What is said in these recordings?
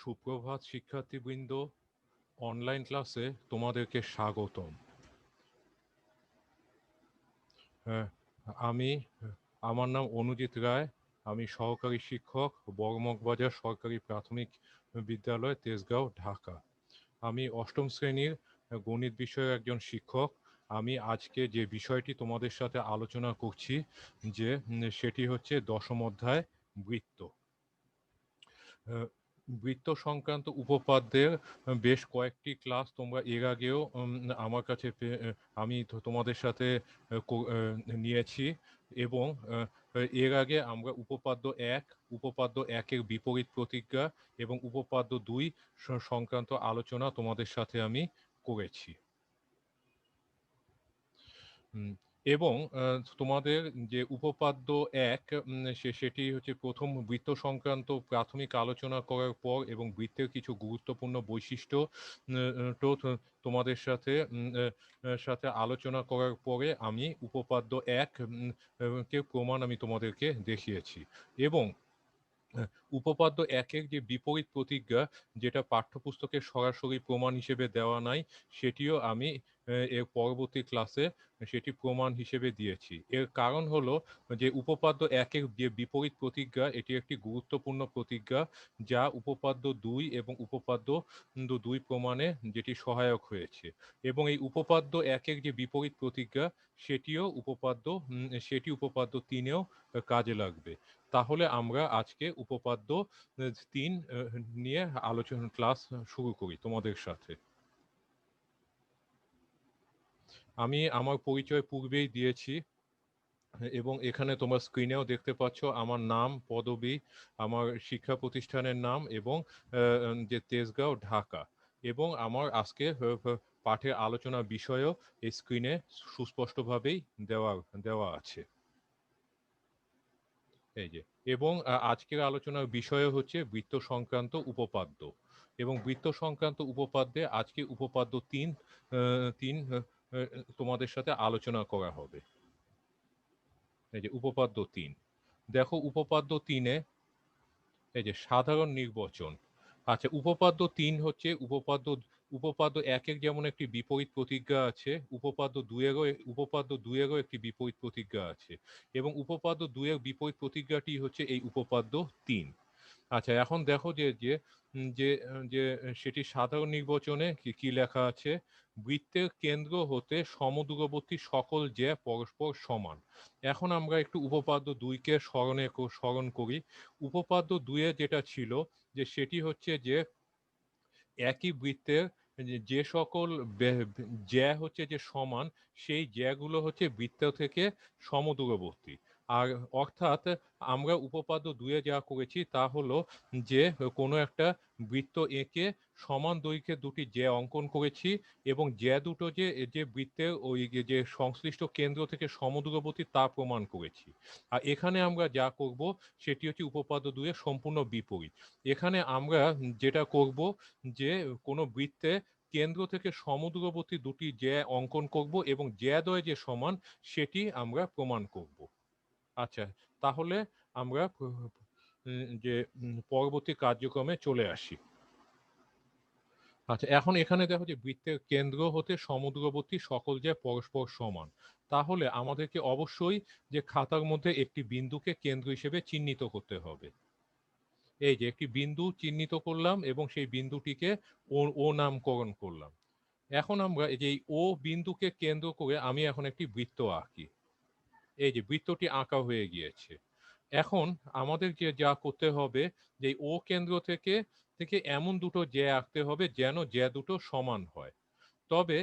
সুপ্রভাত শিক্ষার্থীবৃন্দ, অনলাইন ক্লাসে তোমাদেরকে স্বাগতম। আমি আমার নাম অনুজিত রায়। আমি সহকারী শিক্ষক, বড়মগবাজার সরকারি প্রাথমিক বিদ্যালয়, তেজগাঁও, ঢাকা। আমি অষ্টম শ্রেণীর গণিত বিষয়ের একজন শিক্ষক। আমি আজকে যে বিষয়টি তোমাদের সাথে আলোচনা করছি সেটি হচ্ছে দশম অধ্যায় বৃত্ত। বৃত্ত সংক্রান্ত উপপাদ্যের বেশ কয়েকটি ক্লাস তোমরা এর আগেও আমার কাছে আমি তোমাদের সাথে নিয়েছি, এবং এর আগে আমরা উপপাদ্য 1, উপপাদ্য 1-এর বিপরীত প্রতিজ্ঞা এবং উপপাদ্য 2 সংক্রান্ত আলোচনা তোমাদের সাথে আমি করেছি। এবং তোমাদের যে উপপাদ্য 1 সেটি হচ্ছে প্রথম বৃত্ত সংক্রান্ত প্রাথমিক আলোচনা করার পর এবং বৃত্তের কিছু গুরুত্বপূর্ণ বৈশিষ্ট্য তো তোমাদের সাথে আলোচনা করার পরে আমি উপপাদ্য 1 কে প্রমাণ আমি তোমাদেরকে দেখিয়েছি। এবং উপপাদ্য 1-এর যে বিপরীত প্রতিজ্ঞা, যেটা পাঠ্যপুস্তকে সরাসরি প্রমাণ হিসেবে দেওয়া নাই, সেটিও আমি এর পরবর্তী ক্লাসে সেটি প্রমাণ হিসেবে দিয়েছি। এর কারণ হলো যে উপপাদ্য 1-এর যে বিপরীত প্রতিজ্ঞা, এটি একটি গুরুত্বপূর্ণ প্রতিজ্ঞা, যা উপপাদ্য 2 এবং উপপাদ্য 2 প্রমাণে যেটি সহায়ক হয়েছে। এবং এই উপপাদ্য 1-এর যে বিপরীত প্রতিজ্ঞা, সেটি উপপাদ্য 3-এও কাজে লাগবে। তাহলে আমরা আজকে উপপাদ্য 3 নিয়ে আলোচনা ক্লাস শুরু করি তোমাদের সাথে। আমি আমার পরিচয় পূর্বেই দিয়েছি, এবং এখানে তোমরা স্ক্রিনেও দেখতে পাচ্ছ আমার নাম, পদবি, আমার শিক্ষা প্রতিষ্ঠানের নাম, এবং যে তেজগাঁও, ঢাকা, এবং আমার আজকে পাঠের আলোচনা বিষয়ও এই স্ক্রিনে সুস্পষ্টভাবেই দেওয়া আছে। এই যে, এবং আজকের আলোচনার বিষয় হচ্ছে বৃত্ত সংক্রান্ত উপপাদ্য, এবং বৃত্ত সংক্রান্ত উপপাদ্যে আজকে উপপাদ্য 3 তোমাদের সাথে আলোচনা করা হবে। এই যে উপপাদ্য 3, দেখো উপপাদ্য 3-এ এই যে সাধারণ নির্বাচন। আচ্ছা, উপপাদ্য 3 হচ্ছে উপপাদ্য 1-এর যেমন একটি বিপরীত প্রতিজ্ঞা আছে, উপপাদ্য 2-এরও একটি বিপরীত প্রতিজ্ঞা আছে, এবং উপপাদ্য 2-এর বিপরীত প্রতিজ্ঞাটি হচ্ছে এই উপপাদ্য 3। আচ্ছা, এখন দেখো যে সেটি সাধারণ নির্বাচনে কি লেখা আছে: বৃত্তের কেন্দ্র হতে সমদূরবর্তী সকল জ্যা পরস্পর সমান। এখন আমরা একটু উপপাদ্য 2-কে স্মরণ করি। উপপাদ্য 2-এ যেটা ছিল, যে সেটি হচ্ছে যে একই বৃত্তের যে সকল জ্যা হচ্ছে যে সমান, সেই জ্যাগুলো হচ্ছে বৃত্ত থেকে সমদূরবর্তী। আর অর্থাৎ আমরা উপপাদ্য 2-এ যা করেছি তা হলো যে কোনো একটা বৃত্ত এঁকে সমান দৈর্ঘ্যের দুটি জ্যা অঙ্কন করেছি, এবং জ্যা দুটো যে বৃত্তের ওই যে সংশ্লিষ্ট কেন্দ্র থেকে সমদূরবর্তী তা প্রমাণ করেছি। আর এখানে আমরা যা করব সেটি হচ্ছে উপপাদ্য 2-এর সম্পূর্ণ বিপরীত। এখানে আমরা যেটা করব, যে কোনো বৃত্তে কেন্দ্র থেকে সমদূরবর্তী দুটি জ্যা অঙ্কন করব এবং জ্যাদ্বয় যে সমান সেটি আমরা প্রমাণ করব। আচ্ছা, তাহলে আমরা পরবর্তী কার্যক্রমে চলে আসি। আচ্ছা, এখন এখানে দেখো যে বৃত্তের কেন্দ্র হতে সমদূরবর্তী সকল জ্যা পরস্পর সমান। তাহলে আমাদেরকে অবশ্যই যে খাতার মধ্যে একটি বিন্দুকে কেন্দ্র হিসেবে চিহ্নিত করতে হবে। এই যে একটি বিন্দু চিহ্নিত করলাম এবং সেই বিন্দুটিকে ও নামকরণ করলাম। এখন আমরা এই যে ও বিন্দুকে কেন্দ্র করে আমি এখন একটি বৃত্ত আঁকি। এই যে বৃত্তটি আঁকা হয়ে গিয়েছে। এখন আমাদের যা করতে হবে, যে ও কেন্দ্র থেকে এমন দুটো জ্যা আঁকতে হবে যেন জ্যা দুটো সমান হয়। তবে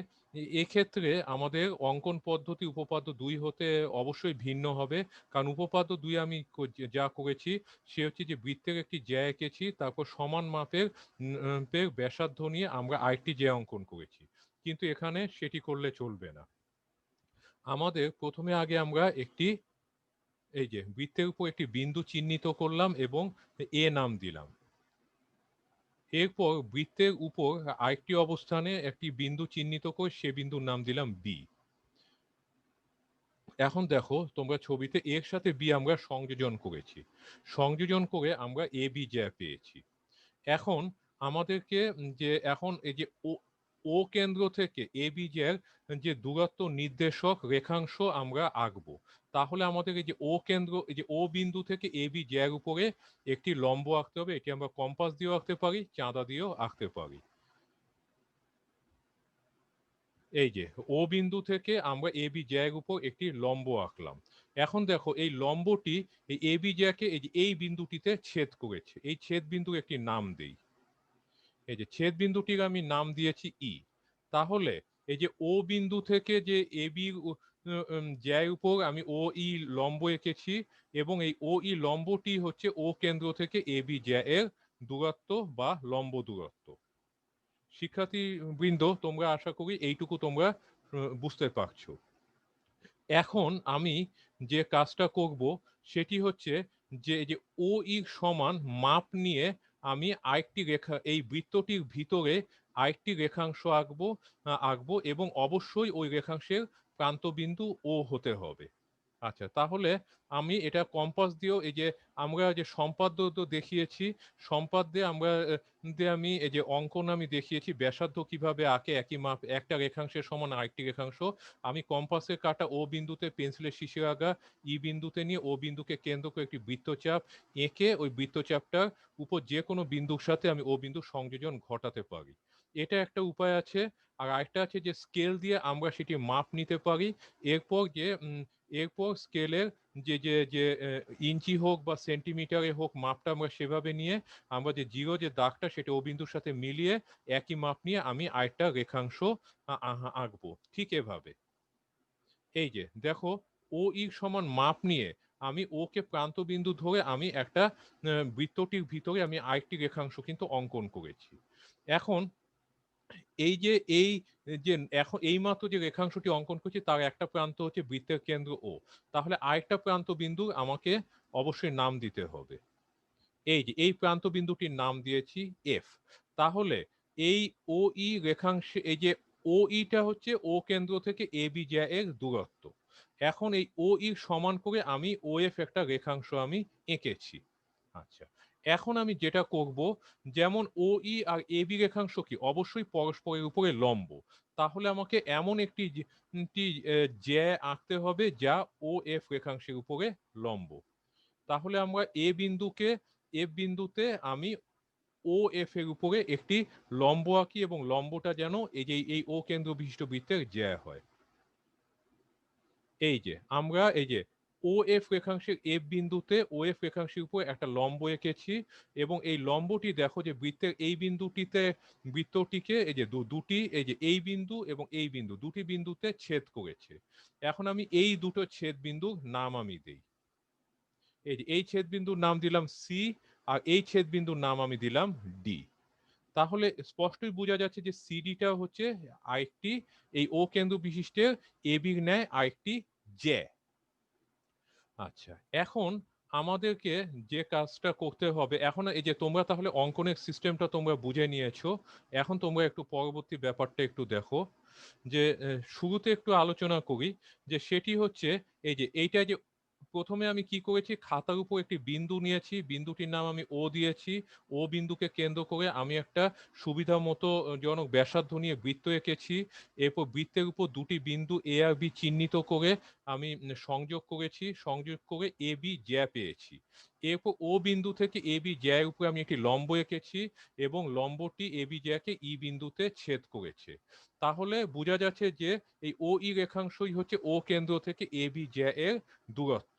এক্ষেত্রে আমাদের অঙ্কন পদ্ধতি উপপাদ্য 2 হতে অবশ্যই ভিন্ন হবে, কারণ উপপাদ্য 2 আমি যা করেছি সে হচ্ছে যে বৃত্তের একটি জ্যা এঁকেছি, তারপর সমান মাপের ব্যাসার্ধ নিয়ে আমরা আরেকটি জ্যা অঙ্কন করেছি, কিন্তু এখানে সেটি করলে চলবে না। আমাদের প্রথমে আগে আমরা এই যে বৃত্তের উপর একটি বিন্দু চিহ্নিত করলাম এবং এ নাম দিলাম। এরপর বৃত্তের উপর আরেকটি অবস্থানে একটি বিন্দু চিহ্নিত করে সে বিন্দুর নাম দিলাম বি। এখন দেখো তোমরা ছবিতে এর সাথে বি আমরা সংযোজন করেছি, সংযোজন করে আমরা এ বি জ্যা পেয়েছি। এখন আমাদেরকে যে এখন এই যে ও কেন্দ্র থেকে এ বি এর যে দূরত্ব নির্দেশক রেখাংশ আমরা আঁকবো, তাহলে আমাদের এই যে ও কেন্দ্র, এই যে ও বিন্দু থেকে এ বি এর উপরে একটি লম্ব আঁকতে হবে। এটি আমরা কম্পাস দিয়েও আঁকতে পারি, চাঁদা দিয়েও আঁকতে পারি। এই যে ও বিন্দু থেকে আমরা এ বি এর উপর একটি লম্ব আঁকলাম। এখন দেখো এই লম্বটি এই এ বি কে এই যে এই বিন্দুটিতে ছেদ করেছে। এই ছেদ বিন্দুর একটি নাম দেই। এই যে ছেদ বিন্দুটির আমি নাম দিয়েছি ই। তাহলে এই যে ও বিন্দু থেকে যে এ বি জ্যার উপর আমি ও ই লম্ব এঁকেছি, এবং এই ও ই লম্বটি হচ্ছে ও কেন্দ্র থেকে এ বি জ্যা এর দূরত্ব বা লম্ব দূরত্ব। শিক্ষার্থী বৃন্দ, তোমরা আশা করি এইটুকু তোমরা বুঝতে পারছো। এখন আমি যে কাজটা করব সেটি হচ্ছে যে যে ও ই সমান মাপ নিয়ে আমি আরেকটি রেখা এই বৃত্তটির ভিতরে আরেকটি রেখাংশ আঁকবো এবং অবশ্যই ওই রেখাংশের প্রান্তবিন্দু ও হতে হবে। আচ্ছা, তাহলে আমি এটা কম্পাস দিয়েও এই যে আমরা যে সম্পাদ্য তো দেখিয়েছি, সম্পাদ্যে আমরা দিয়ে আমি এই যে অঙ্কন আমি দেখিয়েছি ব্যাসার্ধ কিভাবে আঁকে, একই মাপ একটা রেখাংশের সমান আরেকটি রেখাংশ। আমি কম্পাসের কাটা ও বিন্দুতে পেন্সিলের শিশির আগা ই বিন্দুতে নিয়ে ও বিন্দুকে কেন্দ্র করে একটি বৃত্তচাপ এঁকে ওই বৃত্তচাপটার উপর যে কোনো বিন্দুর সাথে আমি ও বিন্দুর সংযোজন ঘটাতে পারি। এটা একটা উপায় আছে। আর আরেকটা আছে যে স্কেল দিয়ে আমরা সেটি মাপ নিতে পারি। এরপর যে এরপর স্কেলের যে যে যে ইঞ্চি হোক বা সেন্টিমিটারে হোক মাপটা আমরা সেভাবে নিয়ে আমরা যে জিরো যে দাগটা সেটা ও বিন্দুর সাথে মিলিয়ে একই মাপ নিয়ে আমি আরেকটা রেখাংশ আঁকবো ঠিক এভাবে। এই যে দেখো ও ই সমান মাপ নিয়ে আমি ও কে প্রান্ত বিন্দু ধরে আমি একটা বৃত্তটির ভিতরে আমি আরেকটি রেখাংশ কিন্তু অঙ্কন করেছি। এখন এই যে এই যে এখন এইমাত্র যে রেখাংশটি অঙ্কন করছি তার একটা প্রান্ত হচ্ছে বৃত্তের কেন্দ্র ও, তাহলে আরেকটা প্রান্ত বিন্দু আমাকে অবশ্যই নাম দিতে হবে। এই যে এই প্রান্ত বিন্দুটির নাম দিয়েছি এফ। তাহলে এই ও ই রেখাংশে এই যে ও ইটা হচ্ছে ও কেন্দ্র থেকে এ বি জ্যা এর দূরত্ব। এখন এই ও ই সমান করে আমি ও এফ একটা রেখাংশ আমি এঁকেছি। আচ্ছা, এখন আমি যেটা করব, যেমন ও ই আর এ বি রেখাংশ কি অবশ্যই পরস্পরের উপরে লম্ব, তাহলে আমাকে এমন একটি জ্যা আঁকতে হবে যা ও এফ রেখাংশের উপরে লম্ব। তাহলে আমরা এ বিন্দুকে এফ বিন্দুতে আমি ও এফ এর উপরে একটি লম্ব আঁকি এবং লম্বটা যেন এই যে এই ও কেন্দ্র বিশিষ্ট বৃত্তের জ্যা হয়। এই যে আমরা এই যে ও এফ রেখাংশের এফ বিন্দুতে ও এফ রেখাংশের উপর একটা লম্ব এঁকেছি এবং এই লম্বটি দেখো যে বৃত্তের এই বিন্দুটিতে বৃত্তটিকে এই যে দুটি এই যে এই বিন্দু এবং এই বিন্দু দুটি বিন্দুতে ছেদ করেছে। এখন আমি এই দুটো ছেদ বিন্দুর নাম আমি দিই। এই যে এই ছেদ বিন্দুর নাম দিলাম সি, আর এই ছেদ বিন্দুর নাম আমি দিলাম ডি। তাহলে স্পষ্টই বোঝা যাচ্ছে যে সিডিটা হচ্ছে আরেকটি এই ও কেন্দ্র বিশিষ্টের এ বির ন্যায় আরেকটি জ্যা। আচ্ছা, এখন আমাদেরকে যে কাজটা করতে হবে, এখন এই যে তোমরা তাহলে অঙ্কনের সিস্টেমটা তোমরা বুঝে নিয়েছো। এখন তোমরা একটু পরবর্তী ব্যাপারটা একটু দেখো যে শুরুতে একটু আলোচনা করি, যে সেটি হচ্ছে এই যে এইটা যে প্রথমে আমি কি করেছি, খাতার উপর একটি বিন্দু নিয়েছি, বিন্দুটির নাম আমি ও দিয়েছি। ও বিন্দুকে কেন্দ্র করে আমি একটা সুবিধা মতো জনক ব্যাসার্ধ নিয়ে বৃত্ত এঁকেছি। এরপর বৃত্তের উপর দুটি বিন্দু এ আর বি চিহ্নিত করে আমি সংযোগ করেছি, সংযোগ করে এ বি জ্যা পেয়েছি। এরপর ও বিন্দু থেকে এ বি জ্যার উপরে আমি একটি লম্ব এঁকেছি এবং লম্বটি এ বি জ্যাকে ই বিন্দুতে ছেদ করেছে। তাহলে বোঝা যাচ্ছে যে এই ও ই রেখাংশই হচ্ছে ও কেন্দ্র থেকে এ বি জ্যা এর দূরত্ব।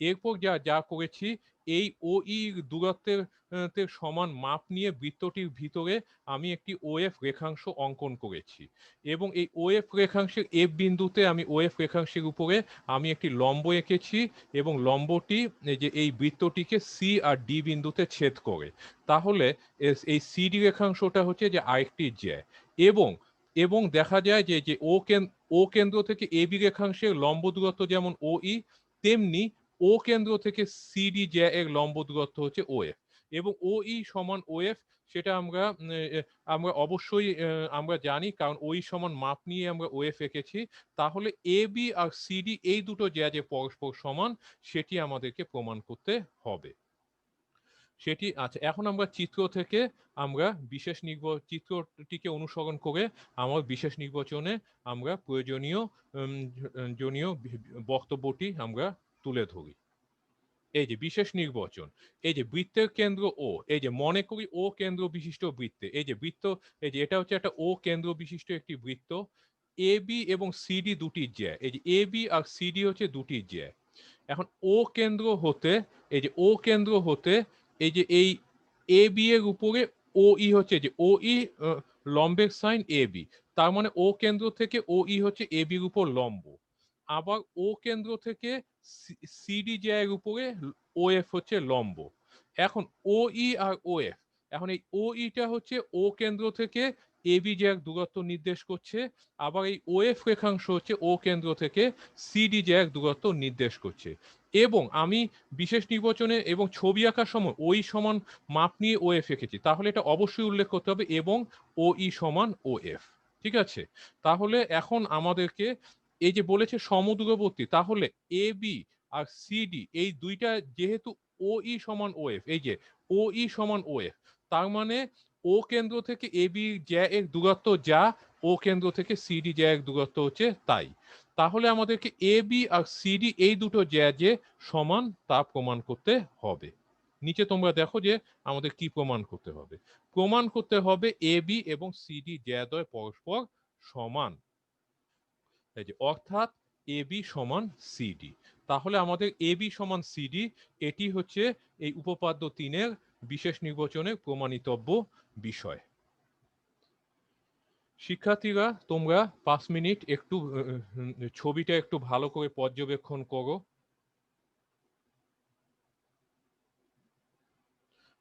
এরপর যা যা করেছি, এই ও ই দূরত্বের সমান মাপ নিয়ে বৃত্তটির ভিতরে আমি একটি ও এফ রেখাংশ অঙ্কন করেছি এবং এই ও এফ রেখাংশের এফ বিন্দুতে আমি ও এফ রেখাংশের উপরে আমি একটি লম্ব এঁকেছি এবং লম্বটি এই যে এই বৃত্তটিকে সি আর ডি বিন্দুতে ছেদ করে। তাহলে এই সিডি রেখাংশটা হচ্ছে যে আরেকটি জ্যা। এবং এবং দেখা যায় যে যে ও কেন্দ্র থেকে এ বি রেখাংশের লম্ব দূরত্ব যেমন ও ই, তেমনি ও কেন্দ্র থেকে সিডি জ্যা এর লম্ব দূরত্ব হচ্ছে ও এফ। এবং ও ই সমান ও এফ সেটা আমরা আমরা অবশ্যই আমরা জানি, কারণ ওই সমান মাপ নিয়ে আমরা ও এফ এঁকেছি। তাহলে এ বি আর সিডি এই দুটো জ্যা যে পরস্পর সমান সেটি আমাদেরকে প্রমাণ করতে হবে। সেটি আচ্ছা, এখন আমরা চিত্র থেকে আমরা বিশেষ চিত্রটিকে অনুসরণ করে আমার বিশেষ নির্বাচনে আমরা প্রয়োজনীয় জনীয় বক্তব্যটি আমরা তুলে ধরি। এই যে বিশেষ নির্বাচন, এই যে বৃত্তের কেন্দ্র ও, এই যে মনে করি ও কেন্দ্র বিশিষ্ট বৃত্তে, এই যে বৃত্ত, এই যে এটা হচ্ছে একটা ও কেন্দ্র বিশিষ্ট একটি বৃত্ত, এ বি এবং সিডি দুটি জ্যা, এই যে এ বি আর সিডি হচ্ছে দুটি জ্যা। এখন ও কেন্দ্র হতে, এই যে ও কেন্দ্র হতে, এই যে এই এ বি এর উপরে ও ই হচ্ছে যে ও ই লম্বের সাইন এ বি, তার মানে ও কেন্দ্র থেকে ও ই হচ্ছে এ বির উপর লম্ব। আবার ও কেন্দ্র থেকে সিডি জ্যায়ের উপরে ও এফ হচ্ছে লম্ব। এখন ও ই আর ও এফ, এখন এই ও ইটা হচ্ছে ও কেন্দ্র থেকে এ বি জ্যার দূরত্ব নির্দেশ করছে, আবার এই ও এফ রেখাংশ হচ্ছে ও কেন্দ্র থেকে সিডি জ্যার দূরত্ব নির্দেশ করছে। এবং আমি বিশেষ নির্বাচনে এবং ছবি আঁকার সময় ওই সমান মাপ নিয়ে ও এফ এঁকেছি, তাহলে এটা অবশ্যই উল্লেখ করতে হবে এবং ও ই সমান ও এফ। ঠিক আছে, তাহলে এখন আমাদেরকে এই যে বলেছে সমদূরবর্তী, তাহলে এ বি আর সিডি এই দুইটা যেহেতু ও ই সমান ও এফ, এই যে ও ই সমান ও এফ, তার মানে ও কেন্দ্র থেকে এ বি জ্যা এর দূরত্ব যা, ও কেন্দ্র থেকে সিডি জ্যা এর দূরত্ব হচ্ছে তাই। তাহলে আমাদেরকে এ বি আর সিডি এই দুটো জ্যা যে সমান তা প্রমাণ করতে হবে। নিচে তোমরা দেখো যে আমাদের কি প্রমাণ করতে হবে। প্রমাণ করতে হবে এ বি এবং সিডি জ্যাদ্বয় পরস্পর সমান, এই যে অর্থাৎ এ বি সমান সিডি। তাহলে আমাদের এ বি সমান সিডি, এটি হচ্ছে এই উপপাদ্য 3-এর বিশেষ নির্বাচনের প্রমাণিতব্য বিষয়। শিক্ষার্থীরা তোমরা 5 মিনিট একটু ছবিটা একটু ভালো করে পর্যবেক্ষণ করো,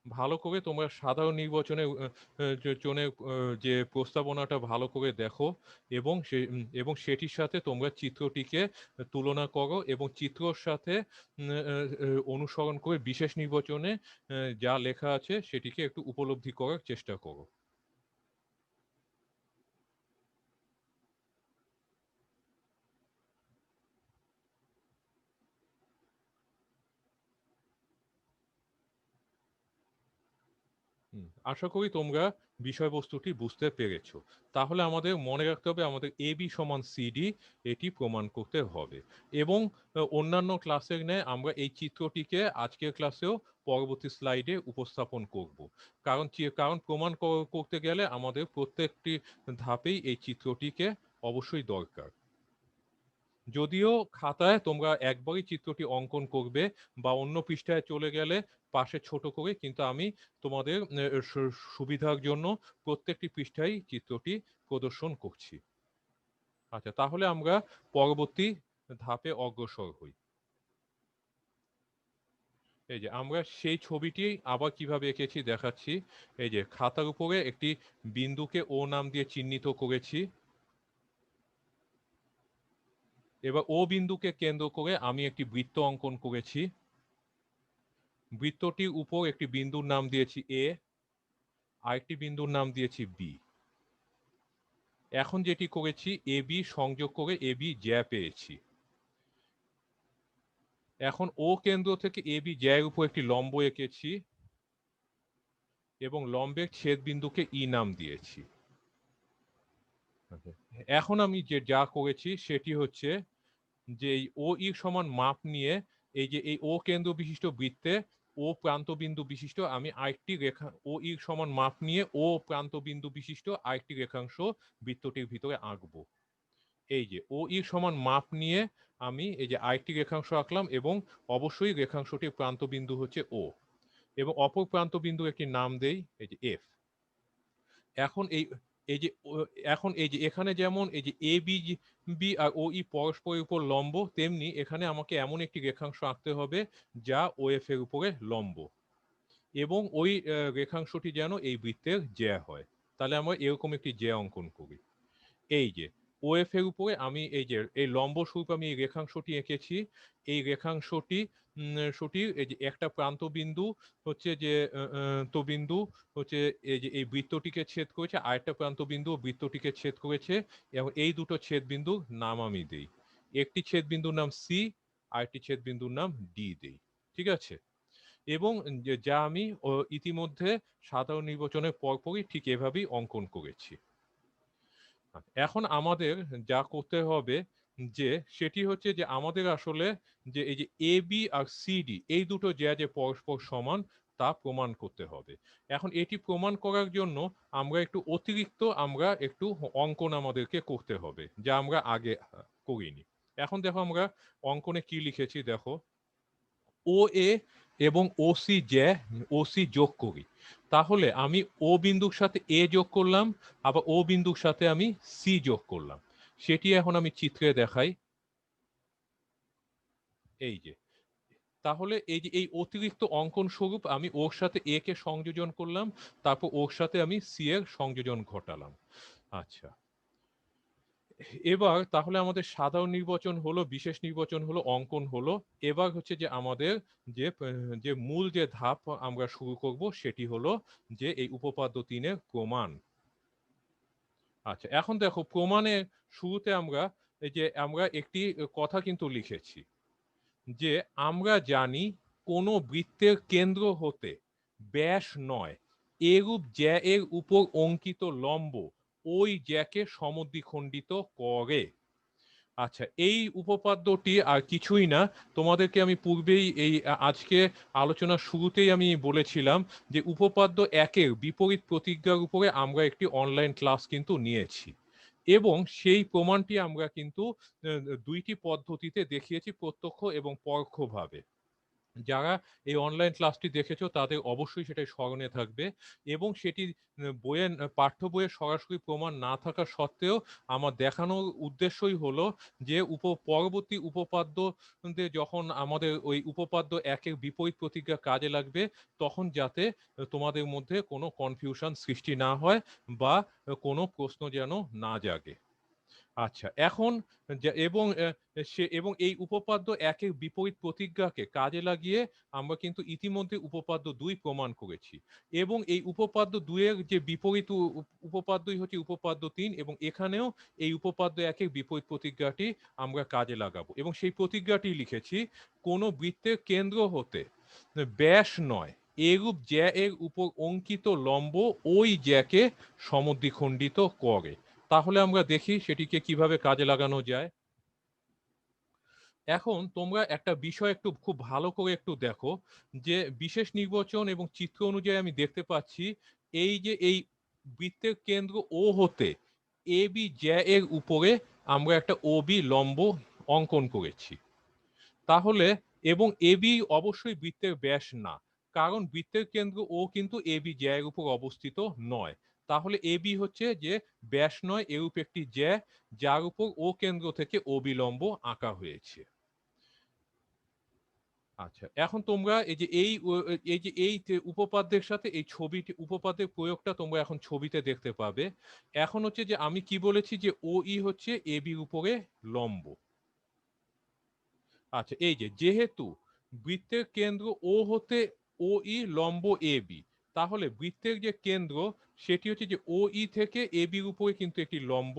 ভালো করে তোমরা সাধারণ নির্বাচনের যে প্রস্তাবনাটা ভালো করে দেখো এবং এবং সেটির সাথে তোমরা চিত্রটিকে তুলনা করো এবং চিত্রর সাথে অনুসরণ করে বিশেষ নির্বাচনে যা লেখা আছে সেটিকে একটু উপলব্ধি করার চেষ্টা করো। আশা করি তোমরা বিষয়বস্তুটি বুঝতে পেরেছো। তাহলে আমাদের মনে রাখতে হবে আমাদের এ বি সমান সিডি এটি প্রমাণ করতে হবে। এবং অন্যান্য ক্লাসের ন্যায় আমরা এই চিত্রটিকে আজকের ক্লাসেও পরবর্তী স্লাইডে উপস্থাপন করব। কারণ প্রমাণ করতে গেলে আমাদের প্রত্যেকটি ধাপেই এই চিত্রটিকে অবশ্যই দরকার। যদিও খাতায় তোমরা একবারই চিত্রটি অঙ্কন করবে বা অন্য পৃষ্ঠায় চলে গেলে পাশে ছোট করে, কিন্তু আমি তোমাদের সুবিধার জন্য প্রত্যেকটি পৃষ্ঠায় চিত্রটি প্রদর্শন করছি। আচ্ছা, তাহলে আমরা পরবর্তী ধাপে অগ্রসর হই। এই যে আমরা সেই ছবিটি আবার কিভাবে এঁকেছি দেখাচ্ছি। এই যে খাতার উপরে একটি বিন্দুকে ও নাম দিয়ে চিহ্নিত করেছি। এবার ও বিন্দুকে কেন্দ্র করে আমি একটি বৃত্ত অঙ্কন করেছি। বৃত্তটির উপর একটি বিন্দুর নাম দিয়েছি এ, আরেকটি বিন্দুর নাম দিয়েছি বি। এখন যেটি করেছি এ বি সংযোগ করে এ বি জ্যা পেয়েছি। এখন ও কেন্দ্র থেকে এ বি জ্যায়ের উপর একটি লম্ব এঁকেছি এবং লম্বের ছেদ বিন্দুকে ই নাম দিয়েছি। এখন আমি যা করেছি সেটি হচ্ছে যে এই ও ই সমান মাপ নিয়ে এই যে এই ও কেন্দ্র বিশিষ্ট বৃত্তে ও প্রান্ত বিন্দু বিশিষ্ট আমি আরেকটি রেখা, ও ই সমান মাপ নিয়ে ও প্রান্ত বিন্দু বিশিষ্ট আরেকটি রেখাংশ বৃত্তটির ভিতরে আঁকবো। এই যে ও ই সমান মাপ নিয়ে আমি এই যে আরেকটি রেখাংশ আঁকলাম এবং অবশ্যই রেখাংশটির প্রান্ত বিন্দু হচ্ছে ও এবং অপর প্রান্ত বিন্দু একটি নাম দেই এই যে এফ। এখন এই যে এখন এই যে এখানে যেমন এই যে এ বি বি আর ও ই পরস্পরের উপর লম্ব, তেমনি এখানে আমাকে এমন একটি রেখাংশ আঁকতে হবে যা ও এফ এর উপরে লম্ব এবং ওই রেখাংশটি যেন এই বৃত্তের জ্যা হয়। তাহলে আমরা এরকম একটি জ্যা অঙ্কন করি। এই যে ওএফ এর উপরে আমি এই যে এই লম্ব স্বরূপ আমি এই রেখাংশটি এঁকেছি। এই রেখাংশটি এই যে একটা প্রান্ত বিন্দু হচ্ছে যে তো বিন্দু হচ্ছে এই যে এই বৃত্তটিকে ছেদ করেছে, আরেকটা প্রান্ত বিন্দু বৃত্তটিকে ছেদ করেছে এবং এই দুটো ছেদ বিন্দুর নাম আমি দেই। একটি ছেদ বিন্দুর নাম সি, আরেকটি ছেদ বিন্দুর নাম ডি দেই। ঠিক আছে, এবং যা আমি ইতিমধ্যে সাধারণ নির্বাচনের পরপরই ঠিক এভাবেই অঙ্কন করেছি। এখন আমাদের যা করতে হবে যে সেটি হচ্ছে যে আমাদের আসলে যে এই যে এ বি আর সিডি এই দুটো যে পরস্পর সমান তা প্রমাণ করতে হবে। এখন এটি প্রমাণ করার জন্য আমরা একটু অঙ্কন আমাদেরকে করতে হবে, যা আমরা আগে করিনি। এখন দেখো আমরা অঙ্কনে কি লিখেছি দেখো, ও এ এবং ও সি যোগ করি, তাহলে আমি ও বিন্দুর সাথে এ যোগ করলাম, আবার ও বিন্দুর সাথে আমি সি যোগ করলাম। সেটি এখন আমি চিত্রে দেখাই। এই যে, তাহলে এই যে এই অতিরিক্ত অঙ্কন স্বরূপ আমি ওর সাথে এ কে সংযোজন করলাম, তারপর ওর সাথে আমি সি এর সংযোজন ঘটালাম। আচ্ছা, এবার তাহলে আমাদের সাধারণ নির্বাচন হলো, বিশেষ নির্বাচন হলো, অঙ্কন হলো। এবার হচ্ছে যে আমাদের যে যে মূল যে ধাপ আমরা শুরু করব সেটি হলো যে এই উপপাদ্য 3-এর প্রমাণ। আচ্ছা, এখন দেখো প্রমাণের শুরুতে আমরা একটি কথা কিন্তু লিখেছি যে আমরা জানি কোনো বৃত্তের কেন্দ্র হতে ব্যাস নয় এরূপ জ্যা এর উপর অঙ্কিত লম্ব ওই জ্যাকে সমদ্বিখণ্ডিত করে। আচ্ছা, এই উপপাদ্যটি আর কিছুই না, তোমাদেরকে আমি পূর্বেই আজকে আলোচনার শুরুতেই আমি বলেছিলাম যে উপপাদ্য 1-এর বিপরীত প্রতিজ্ঞার উপরে আমরা একটি অনলাইন ক্লাস কিন্তু নিয়েছি, এবং সেই প্রমাণটি আমরা কিন্তু দুইটি পদ্ধতিতে দেখিয়েছি, প্রত্যক্ষ এবং পরোক্ষভাবে। যারা এই অনলাইন ক্লাসটি দেখেছো তাদের অবশ্যই সেটা স্মরণে থাকবে, এবং সেটি পাঠ্য বইয়ের সরাসরি প্রমাণ না থাকা সত্ত্বেও আমার দেখানোর উদ্দেশ্যই হলো যে পরবর্তী উপপাদ্য যখন আমাদের ওই উপপাদ্য 1-এর বিপরীত প্রতিজ্ঞা কাজে লাগবে, তখন যাতে তোমাদের মধ্যে কোনো কনফিউশন সৃষ্টি না হয় বা কোনো প্রশ্ন যেন না জাগে। আচ্ছা, এখন এবং এই উপপাদ্য 1-এর বিপরীত প্রতিজ্ঞাকে কাজে লাগিয়ে আমরা কিন্তু ইতিমধ্যে উপপাদ্য 2 প্রমাণ করেছি, এবং এই উপপাদ্য 2-এর যে বিপরীত উপপাদ্যই হচ্ছে উপপাদ্য 3, এবং এখানেও এই উপপাদ্য 1-এর বিপরীত প্রতিজ্ঞাটি আমরা কাজে লাগাবো, এবং সেই প্রতিজ্ঞাটি লিখেছি কোনো বৃত্তের কেন্দ্র হতে ব্যাস নয় এরূপ জ্যা এর উপর অঙ্কিত লম্ব ওই জ্যাকে সমদ্বিখণ্ডিত করে। তাহলে আমরা দেখি সেটিকে কিভাবে কাজে লাগানো যায়। এখন তোমরা একটা বিষয় একটু খুব ভালো করে একটু দেখো যে বিশেষ নির্বাচন এবং চিত্র অনুযায়ী আমি দেখতে পাচ্ছি এই যে এই বৃত্তের কেন্দ্র ও হতে এ বি জ্যা এর উপরে আমরা একটা ও বি লম্ব অঙ্কন করেছি। তাহলে এবং এ বি অবশ্যই বৃত্তের ব্যাস না, কারণ বৃত্তের কেন্দ্র ও কিন্তু এ বি জ্যা এর উপর অবস্থিত নয়। তাহলে এ বি হচ্ছে যে ব্যাস নয় এরূপ একটি জ্যা যার উপর ও কেন্দ্র থেকে ও বিলম্ব আঁকা হয়েছে। আচ্ছা, এখন তোমরা এই যে উপপাদ্যের সাথে এই ছবিটি উপপাদ্যের প্রয়োগটা তোমরা এখন ছবিতে দেখতে পাবে। এখন হচ্ছে যে আমি কি বলেছি যে ও ই হচ্ছে এ বির উপরে লম্ব। আচ্ছা, এই যে যেহেতু বৃত্তের কেন্দ্র ও হতে ও ই লম্ব এ বি, তাহলে বৃত্তের যে কেন্দ্র সেটি হচ্ছে যে ও ই থেকে এ বির উপরে কিন্তু একটি লম্ব।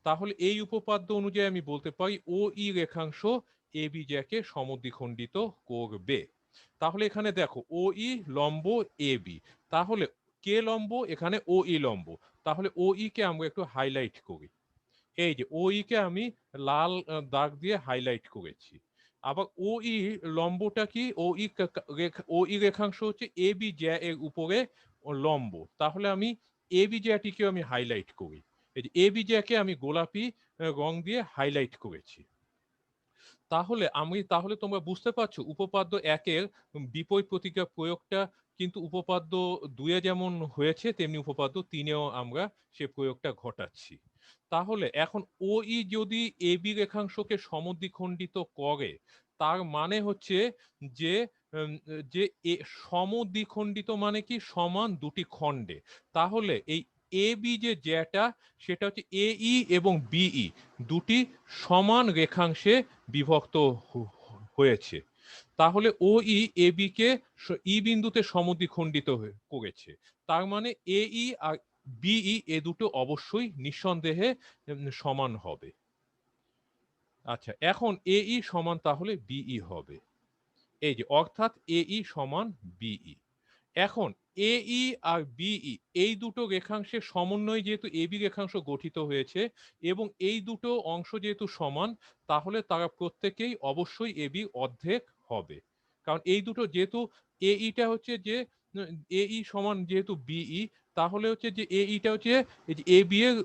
তাহলে এই উপপাদ্য অনুযায়ী আমি বলতে পারি ও ই রেখাংশ এ বি জ্যাকে সমদ্বিখণ্ডিত করবে। তাহলে এখানে দেখো ও ই লম্ব এ বি, তাহলে কে লম্ব, এখানে ও ই লম্ব, তাহলে ও ই কে আমরা একটু হাইলাইট করি। এই যে ও ই কে আমি লাল দাগ দিয়ে হাইলাইট করেছি। আবার ও ই লম্বটা কি, ও ই রেখাংশ হচ্ছে এ বি জ্যা এর উপরে লম্ব, তাহলে আমি এ বি জ্যাটিকে আমি হাইলাইট করি। এই যে এ বি জ্যাকে আমি গোলাপি রং দিয়ে হাইলাইট করেছি। তাহলে তোমরা বুঝতে পারছো উপপাদ্য 1-এর বিপরীত প্রতিক্রিয়া প্রয়োগটা কিন্তু উপপাদ্য 2-এ যেমন হয়েছে তেমনি উপপাদ্য 3-এও আমরা সে প্রয়োগটা ঘটাচ্ছি। তাহলে এখন ও ই যদি এ বি রেখাংশকে সমদ্বিখণ্ডিত করে, তার মানে হচ্ছে যে উম, যে সমদ্বিখণ্ডিত মানে কি, সমান দুটি খণ্ডে। তাহলে এই এ বি যে জ্যাটা সেটা হচ্ছে এ ই এবং বিই দুটি সমান রেখাংশে বিভক্ত হয়েছে। তাহলে ও ই এ বি কে ই বিন্দুতে সমদ্বিখণ্ডিত করেছে। তার মানে এ ই আর বিই এ দুটো অবশ্যই নিঃসন্দেহে সমান হবে। আচ্ছা, এখন এ ই সমান তাহলে বিই হবে। এই যে অর্থাৎ এই সমান বিই। এখন এই আর বিই এই দুটো রেখাংশের সমন্বয়ে যেহেতু এবি রেখাংশ গঠিত হয়েছে এবং এই দুটো অংশ যেহেতু সমান, তাহলে তারা প্রত্যেকেই অবশ্যই এবি অর্ধেক হবে। কারণ এই দুটো যেহেতু এইটা হচ্ছে যে এই সমান যেহেতু বিই, তাহলে হচ্ছে যে এইটা হচ্ছে এই যে এবি এর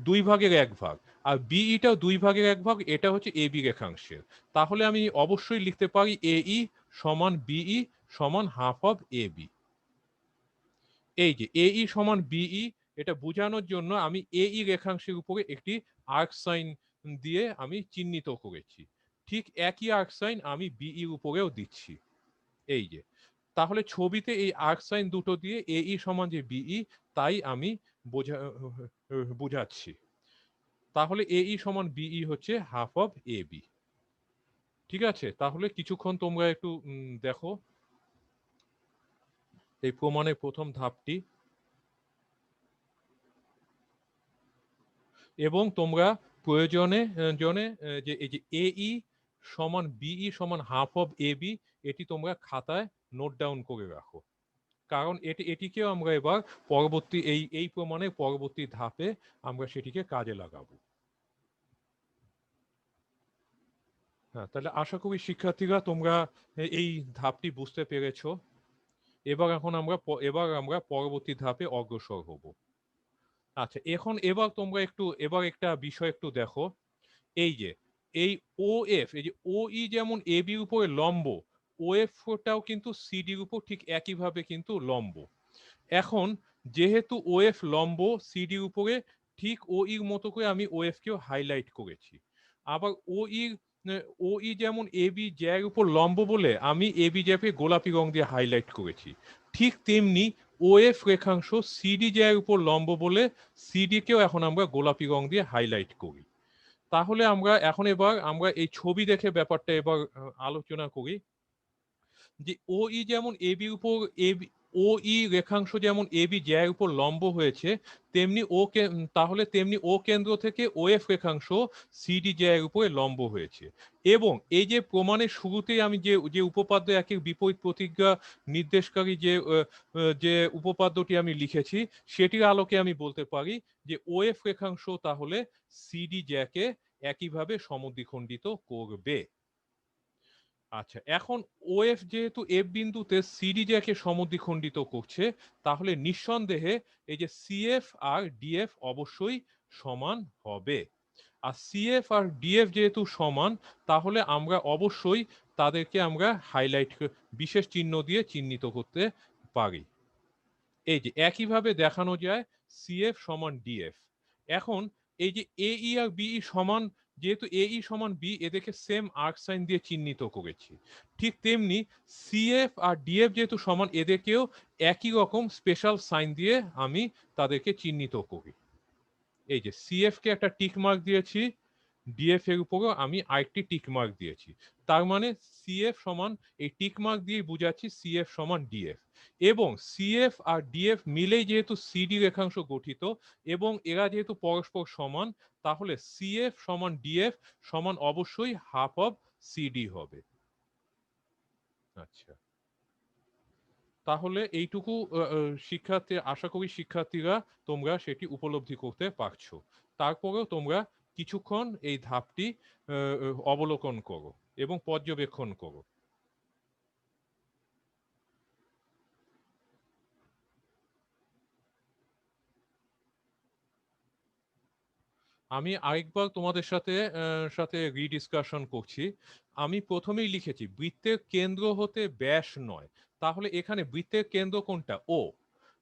2/1 আর বিইটাও 2/1, এটা হচ্ছে এবি রেখাংশের। তাহলে আমি অবশ্যই লিখতে পারি এই সমান বিই সমান হাফ অফ এবি। এই যে এই সমান বিই, এটা বোঝানোর জন্য আমি এই রেখাংশের উপরে একটি আর্ক সাইন দিয়ে আমি চিহ্নিত করেছি। ঠিক একই আর্ক সাইন আমি বিই উপরেও দিচ্ছি। এই যে তাহলে ছবিতে এই আর্ক সাইন দুটো দিয়ে এই সমান যে বিই, তাই আমি বোঝাচ্ছি। তাহলে এই সমান বিই হচ্ছে হাফ অফ এবি। ঠিক আছে, তাহলে কিছুক্ষণ তোমরা একটু দেখো এই প্রমাণের প্রথম ধাপটি, এবং তোমরা প্রয়োজনে জনে যে এই যে এই সমান বিই সমান হাফ অফ এবি, এটি তোমরা খাতায় নোট ডাউন করে রাখো। কারণ এটিকেও আমরা এবার পরবর্তী এই প্রমাণের পরবর্তী ধাপে আমরা সেটিকে কাজে লাগাবো। হ্যাঁ, তাহলে আশা করি শিক্ষার্থীরা তোমরা এই ধাপটি বুঝতে পেরেছো। এবার আমরা পরবর্তী ধাপে অগ্রসর হব। আচ্ছা, এবার তোমরা এবার একটা বিষয় একটু দেখো। এই যে এই ও এফ, এই যে ও ই যেমন এ বির উপরে লম্ব, ও এফটাও কিন্তু সিডির উপর ঠিক একইভাবে কিন্তু লম্ব। এখন যেহেতু ও এফ লম্ব সিডির উপরে, ঠিক ও ইর মতো করে আমি ও এফ কেও হাইলাইট করেছি। আবার ও ই যেমন এ বি জ্যার উপর লম্ব বলে আমি এ বি জ্যাকে গোলাপি রং দিয়ে হাইলাইট করেছি। ঠিক তেমনি ও এফ রেখাংশ সিডি জ্যার উপর লম্ব বলে সিডি কেও এখন আমরা গোলাপি রং দিয়ে হাইলাইট করি। তাহলে এবার আমরা এই ছবি দেখে ব্যাপারটা এবার আলোচনা করি। যে ও ই যেমন এ বির উপর ও ই রেখাংশ যেমন এ বি জ্যার উপর লম্ব হয়েছে, তেমনি তাহলে তেমনি ও কেন্দ্র থেকে ও এফ রেখাংশ সিডি জ্যার উপরে লম্ব হয়েছে। এবং এই যে প্রমাণের শুরুতেই আমি যে উপপাদ্য একের বিপরীত প্রতিজ্ঞা নির্দেশকারী যে উপপাদ্যটি আমি লিখেছি, সেটির আলোকে আমি বলতে পারি যে ও এফ রেখাংশ তাহলে সিডি জ্যাকে একইভাবে সমদ্বিখণ্ডিত করবে। আচ্ছা, এখন ওএফ যেহেতু এফ বিন্দুতে সিডি জ্যাকে সমদ্বিখণ্ডিত করছে, তাহলে নিঃসন্দেহে এই যে সিএফ আর ডিএফ অবশ্যই সমান হবে। আর সিএফ আর ডিএফ যেহেতু সমান, তাহলে আমরা অবশ্যই তাদেরকে আমরা হাইলাইট বিশেষ চিহ্ন দিয়ে চিহ্নিত করতে পারি। এই যে একইভাবে দেখানো যায় সিএফ সমান ডিএফ। এখন এই যে এই আর বিই সমান, যেহেতু এই সমান বি, এদেরকে সেম আর্ক সাইন দিয়ে চিহ্নিত করেছি। ঠিক তেমনি সিএফ আর ডিএফ যেহেতু সমান, এদেরকেও একই রকম স্পেশাল সাইন দিয়ে আমি তাদেরকে চিহ্নিত করি। এই যে সিএফ কে একটা টিক মার্ক দিয়েছি, ডিএফ এর উপরও আমি আরেকটি টিক মার্ক দিয়েছি। তার মানে সিএফ সমান, এই টিক মার্ক দিয়ে বুঝাচ্ছি সিএফ সমান ডিএফ। এবং সিএফ আর ডিএফ মিলেই যেহেতু সিডি রেখাংশ গঠিত এবং এরা যেহেতু পরস্পর সমান, তাহলে সিএফ সমান ডিএফ সমান অবশ্যই হাফ অফ সিডি হবে। আচ্ছা, তাহলে এইটুকু শিক্ষার্থী, আশা করি শিক্ষার্থীরা তোমরা সেটি উপলব্ধি করতে পারছো। তারপরেও তোমরা কিছুক্ষণ এই ধাপটি অবলোকন করো এবং পর্যবেক্ষণ করো। আমি আরেকবার তোমাদের সাথে রিডিসকাশন করছি। আমি প্রথমেই লিখেছি বৃত্তের কেন্দ্র হতে ব্যাস নয়, তাহলে এখানে বৃত্তের কেন্দ্র কোনটা? ও।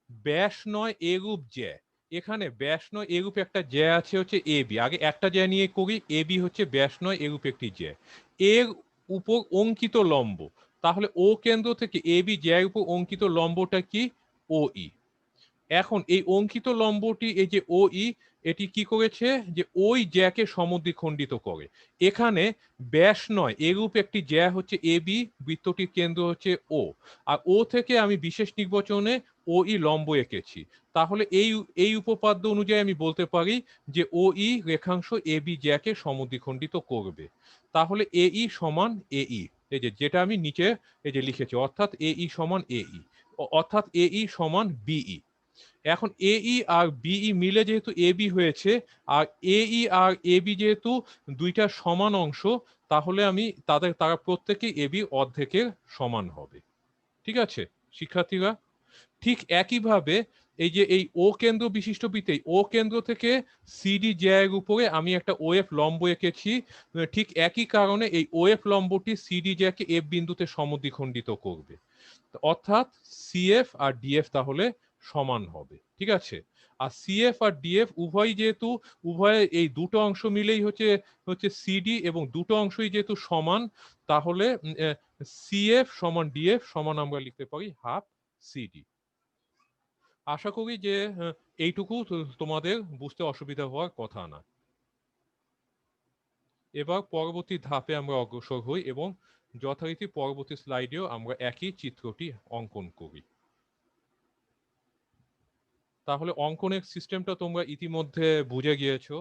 ব্যাস নয় এরূপ জ্যা, এখানে ব্যাস নয় এরূপ একটা জ্যা আছে হচ্ছে এ বি। আগে একটা জ্যা নিয়ে করি, এ বি হচ্ছে ব্যাস নয় এরূপ একটি জ্যা, এর উপর অঙ্কিত লম্ব। তাহলে ও কেন্দ্র থেকে এ বি জ্যার উপর অঙ্কিত লম্বটা কি? ও ই। এখন এই অঙ্কিত লম্বটি, এই যে ও ই, এটি কি করেছে? যে ওই জ্যাকে সমদ্বিখণ্ডিত করে। এখানে ব্যাস নয় এরূপ একটি জ্যা হচ্ছে এ বি, বৃত্তটির কেন্দ্র হচ্ছে ও, আর ও থেকে আমি বিশেষ নির্বাচনে ও ই লম্ব এঁকেছি। তাহলে এই উপপাদ্য অনুযায়ী আমি বলতে পারি যে ও ই রেখাংশ এ বি জ্যাকে সমদ্বিখণ্ডিত করবে। তাহলে এ ই সমান এ ই। এই যে যেটা আমি নিচে এই যে লিখেছি, অর্থাৎ এই সমান এই, অর্থাৎ এই সমান বিই। এখন এই আর বিই মিলে যেহেতু এবি হয়েছে, আর এই আর এবি যেহেতু দুইটা সমান অংশ, তাহলে আমি তারা প্রত্যেকেই এবি অর্ধেকের সমান হবে। ঠিক আছে শিক্ষার্থীরা? ঠিক একইভাবে এই যে এই ও কেন্দ্র বিশিষ্ট বৃত্তে ও কেন্দ্র থেকে সিডি জ্যায়ের উপরে আমি একটা ওএফ লম্ব এঁকেছি। ঠিক একই কারণে এই ওএফ লম্বটি সিডি জ্যাকে এফ বিন্দুতে সমদ্বিখণ্ডিত করবে, অর্থাৎ সিএফ আর ডিএফ তাহলে সমান হবে। ঠিক আছে? আর সিএফ আর ডিএফ উভয় যেহেতু উভয় এই দুটো অংশ মিলেই হচ্ছে হচ্ছে সিডি, এবং দুটো অংশই যেহেতু সমান, তাহলে সিএফ সমান ডিএফ সমান আমরা লিখতে পারি হাফ সিডি। আশা করি যে এইটুকু তোমাদের বুঝতে অসুবিধা হওয়ার কথা না। এবার পরবর্তী ধাপে আমরা অগ্রসর হই এবং যথারীতি পরবর্তী স্লাইডেও আমরা একই চিত্রটি অঙ্কন করি। তাহলে অঙ্কনের সিস্টেমটা তোমরা ইতিমধ্যে বুঝে গিয়েছো।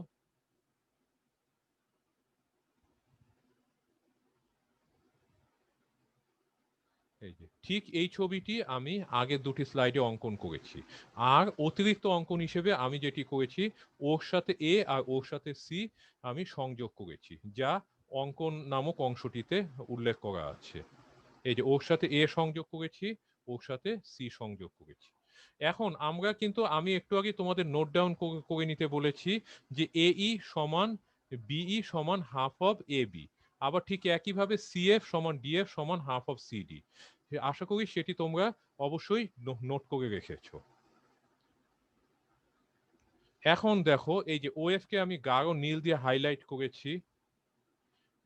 এই যে ঠিক এই ছবিটি আমি আগের দুটি স্লাইডে অঙ্কন করেছি, আর অতিরিক্ত অঙ্কন হিসেবে আমি যেটি করেছি, ওর সাথে এ আর ওর সাথে সি আমি সংযোগ করেছি, যা অঙ্কন নামক অংশটিতে উল্লেখ করা আছে। এই যে ওর সাথে এ সংযোগ করেছি, ওর সাথে সি সংযোগ করেছি। এখন আমরা কিন্তু আমি একটু আগে তোমাদের নোট ডাউন করে নিতে বলেছি যে এই সমান বিই সমান হাফ অফ এ বি, আবার ঠিক একইভাবে সিএফ সমান ডিএফ সমান হাফ অফ সিডি। আশা করি সেটি তোমরা অবশ্যই নোট করে রেখেছো। এখন দেখো এই যে ওএফ কে আমি গাঢ় নীল দিয়ে হাইলাইট করেছি,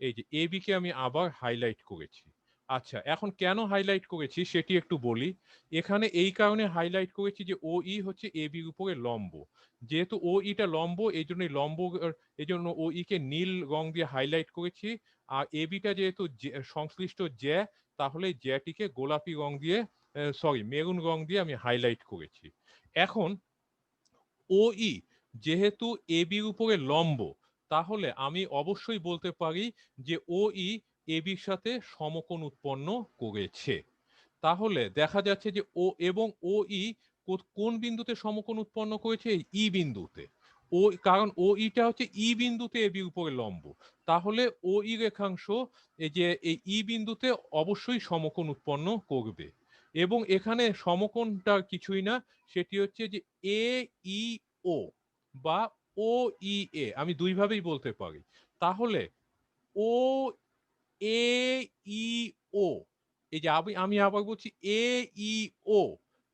এই যে এ বি কে আমি আবার হাইলাইট করেছি। আচ্ছা, এখন কেন হাইলাইট করেছি সেটি একটু বলি। এখানে এই কারণে হাইলাইট করেছি যে ও ই হচ্ছে এ বির উপরে লম্ব। যেহেতু ও ইটা লম্ব, এই জন্য লম্ব, এই জন্য ও ই কে নীল রং দিয়ে হাইলাইট করেছি। আর এ বিটা যেহেতু সংশ্লিষ্ট জ্যা, তাহলে জ্যাটিকে গোলাপি রং দিয়ে, সরি মেরুন রং দিয়ে আমি হাইলাইট করেছি। এখন ও ই যেহেতু এ বির উপরে লম্ব, তাহলে আমি অবশ্যই বলতে পারি যে ও ই এ বির সাথে সমকোণ উৎপন্ন করেছে। তাহলে দেখা যাচ্ছে যে ও এবং ও ই কোন বিন্দুতে সমকোণ উৎপন্ন করেছে? ই বিন্দুতে। ও কারণ ও ইটা হচ্ছে ই বিন্দুতে এ বির উপরে লম্ব, তাহলে ও ই রেখাংশ এই যে এই ই বিন্দুতে অবশ্যই সমকোণ উৎপন্ন করবে। এবং এখানে সমকোণটা কিছুই না, সেটি হচ্ছে যে এ ই ও বা ও ই এ, আমি দুইভাবেই বলতে পারি। তাহলে ও এ ই ও, এই যে আমি আবার বলছি এ ই ও,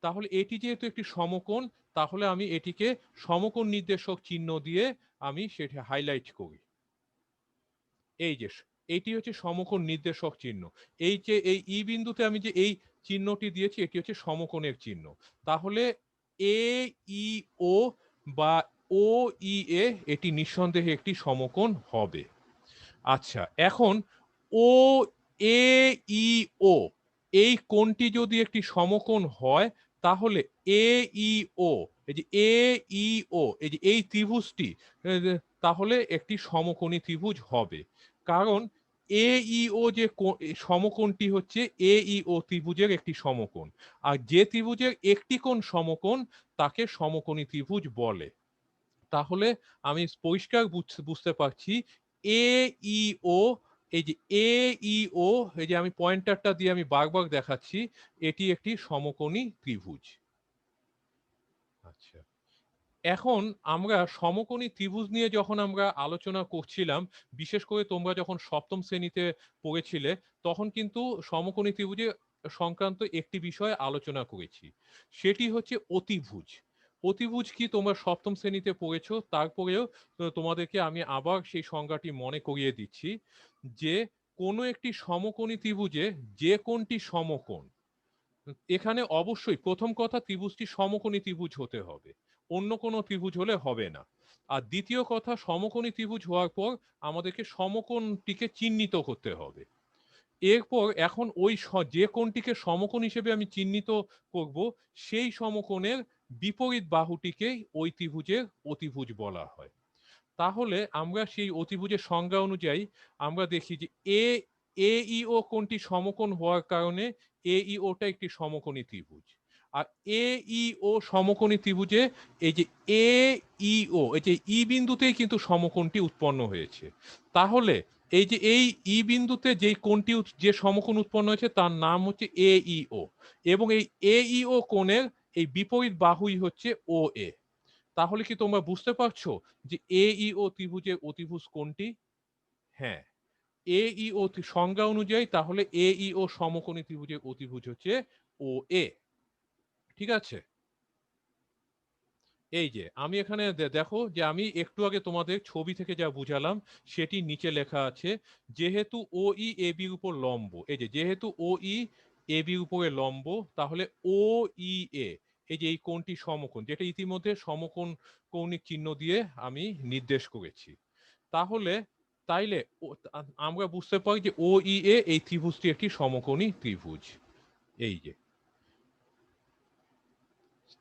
তাহলে এটি যেহেতু একটি সমকোণ, তাহলে আমি এটিকে সমকোণ নির্দেশক চিহ্ন দিয়ে আমি সেটা হাইলাইট করি। এই যে এটি হচ্ছে সমকোণ নির্দেশক চিহ্ন। এই যে এই ই বিন্দুতে আমি যে এই চিহ্নটি দিয়েছি, এটি হচ্ছে সমকোণের চিহ্ন। তাহলে এ ই ও বা ও ই এ, এটি নিঃসন্দেহে একটি সমকোণ হবে। আচ্ছা, এখন ও এ ই ও, এই কোণটি যদি একটি সমকোণ হয়, তাহলে এ ই ও, এই যে এ ই ও, এই যে এই ত্রিভুজটি তাহলে একটি সমকোণী ত্রিভুজ হবে। কারণ এ ই ও যে সমকোণটি হচ্ছে এ ই ও ত্রিভুজের একটি সমকোণ, আর যে ত্রিভুজের একটি কোণ সমকোণ তাকে সমকোণী ত্রিভুজ বলে। তাহলে আমি পরিষ্কার বুঝতে পারছি এ ই ও, এই যে এ ই ও, এই যে আমি পয়েন্টারটা দিয়ে আমি বারবার দেখাচ্ছি, এটি একটি সমকোণী ত্রিভুজ। আচ্ছা, এখন আমরা সমকোণী ত্রিভুজ নিয়ে যখন আমরা আলোচনা করছিলাম, বিশেষ করে তোমরা যখন সপ্তম শ্রেণীতে পড়েছিলে, তখন কিন্তু সমকোণী ত্রিভুজের সংক্রান্ত একটি বিষয়ে আলোচনা করেছি, সেটি হচ্ছে অতিভুজ। অতিভুজ কি তোমরা সপ্তম শ্রেণীতে পড়েছো, তারপরেও তোমাদেরকে আমি আবার সেই সংজ্ঞাটি মনে করিয়ে দিচ্ছি যে কোনো একটি সমকোণী ত্রিভুজে যে কোনটি সমকোণ, এখানে অবশ্যই প্রথম কথা ত্রিভুজটি সমকোণী ত্রিভুজ হতে হবে, অন্য কোনো ত্রিভুজ হলে হবে না। আর দ্বিতীয় কথা, সমকোণী ত্রিভুজ হওয়ার পর আমাদেরকে সমকোণটিকে চিহ্নিত করতে হবে। এরপর এখন ওই যে কোণটিকে সমকোণ হিসেবে আমি চিহ্নিত করব, সেই সমকোণের বিপরীত বাহুটিকেই ওই ত্রিভুজের অতিভুজ বলা হয়। তাহলে আমরা সেই অতিভুজের সংজ্ঞা অনুযায়ী আমরা দেখি যে এ AEO কোণটি সমকোণ হওয়ার কারণে AEOটা একটি সমকোণী ত্রিভুজ। আর AEO সমকোণী ত্রিভুজে এই যে AEO এই যে ই বিন্দুতেই কিন্তু সমকোণটি উৎপন্ন হয়েছে। তাহলে এই যে এই ই বিন্দুতে যেই কোণটি যে সমকোণ উৎপন্ন হয়েছে তার নাম হচ্ছে AEO এবং এই AEO কোণের এই বিপরীত বাহুই হচ্ছে OA। তাহলে কি তোমরা বুঝতে পারছো যে AEO ত্রিভুজের অতিভুজ কোনটি? হ্যাঁ, AEO সংজ্ঞা অনুযায়ী তাহলে AEO সমকোণী ত্রিভুজের অতিভুজ হচ্ছে OA। ঠিক আছে? এই যে আমি এখানে দেখো যে আমি একটু আগে তোমাদের ছবি থেকে যা বুঝালাম সেটি নিচে লেখা আছে। যেহেতু OE AB উপর লম্ব, এই যে যেহেতু OE AB উপরে লম্ব, তাহলে OEA এই যে এই কোণটি সমকোণ, যেটা ইতিমধ্যে সমকোণ কৌণিক চিহ্ন দিয়ে আমি নির্দেশ করেছি। তাহলে তাইলে আমরা বুঝতে পারি যে OEA এই ত্রিভুজটি একটি সমকোণী ত্রিভুজ। এই যে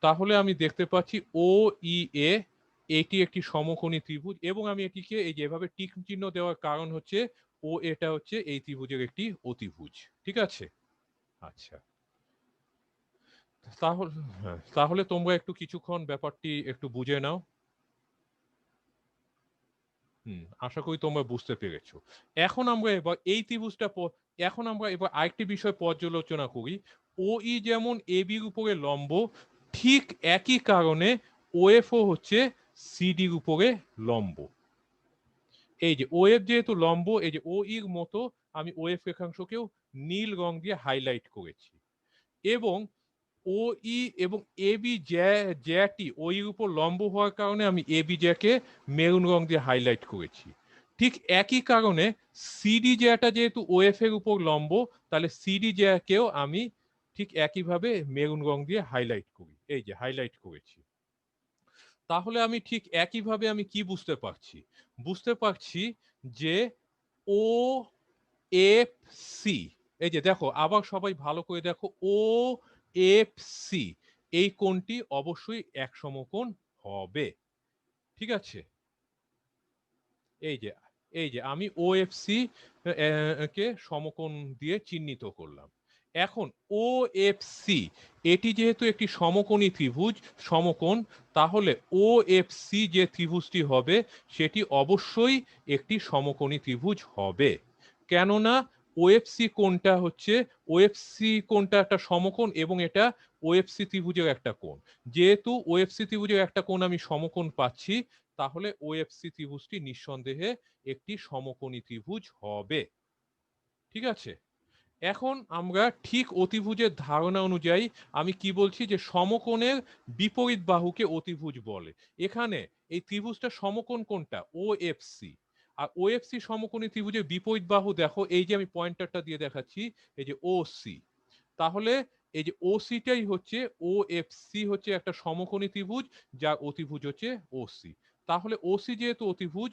তাহলে আমি দেখতে পাচ্ছি OEA এটি একটি সমকোণী ত্রিভুজ এবং আমি এটিকে এই যেভাবে টিক চিহ্ন দেওয়ার কারণ হচ্ছে ও এটা হচ্ছে এই ত্রিভুজের একটি অতিভুজ। ঠিক আছে? আচ্ছা, তাহলে হ্যাঁ, তাহলে তোমরা একটু কিছুক্ষণ ব্যাপারটি একটু বুঝে নাও। আশা করি তোমরা বুঝতে পেরেছো। এখন আমরা এবার এই ত্রিভুজটা এখন আমরা এবার আরেকটি বিষয় পর্যালোচনা করি। OE যেমন AB এর উপরে লম্ব, ঠিক একই কারণে OF ও হচ্ছে CD এর উপরে লম্ব। এই যে OF যেহেতু লম্ব, এই যে OE এর মতো আমি OF রেখাংশকেও নীল রং দিয়ে হাইলাইট করেছি এবং OE এবং AB জ্যাটি OE এর উপর লম্ব হওয়ার কারণে আমি AB জ্যাকে মেরুন রং দিয়ে হাইলাইট করেছি। ঠিক একই কারণে CD জ্যাটা যেহেতু OF এর উপর লম্ব, তাহলে CD জ্যাকেও আমি ঠিক একইভাবে মেরুন রং দিয়ে হাইলাইট করি। এই যে হাইলাইট করেছি। তাহলে আমি ঠিক একইভাবে আমি কি বুঝতে পারছি? বুঝতে পারছি যে ও এফ সি, এই যে দেখো আবার সবাই ভালো করে দেখো, ও এফ সি এই কোণটি অবশ্যই এক সমকোণ হবে। ঠিক আছে? এই যে এই যে আমি OFC কে সমকোণ দিয়ে চিহ্নিত করলাম। এখন OFC এটি যেহেতু একটি সমকোণী ত্রিভুজ সমকোণ, তাহলে OFC যে ত্রিভুজটি হবে সেটি অবশ্যই একটি সমকোণী ত্রিভুজ হবে। কেননা OFC কোণটা হচ্ছে OFC কোণটা একটা সমকোণ এবং এটা OFC ত্রিভুজের একটা কোণ। যেহেতু OFC ত্রিভুজের একটা কোণ আমি সমকোণ পাচ্ছি, তাহলে OFC ত্রিভুজটি নিঃসন্দেহে একটি সমকোণী ত্রিভুজ হবে। ঠিক আছে? এখন আমরা ঠিক অতিভুজের ধারণা অনুযায়ী আমি কি বলছি যে সমকোণের বিপরীত বাহুকে অতিভুজ বলে। এখানে এই ত্রিভুজটা সমকোণ কোনটা? OFC। আর OFC সমকোণী ত্রিভুজের বিপরীত বাহু দেখো, এই যে আমি পয়েন্টারটা দিয়ে দেখাচ্ছি, এই যে OC। তাহলে এই যে OCটাই হচ্ছে, OFC হচ্ছে একটা সমকোণী ত্রিভুজ যার অতিভুজ হচ্ছে OC। তাহলে OC যেহেতু অতিভুজ,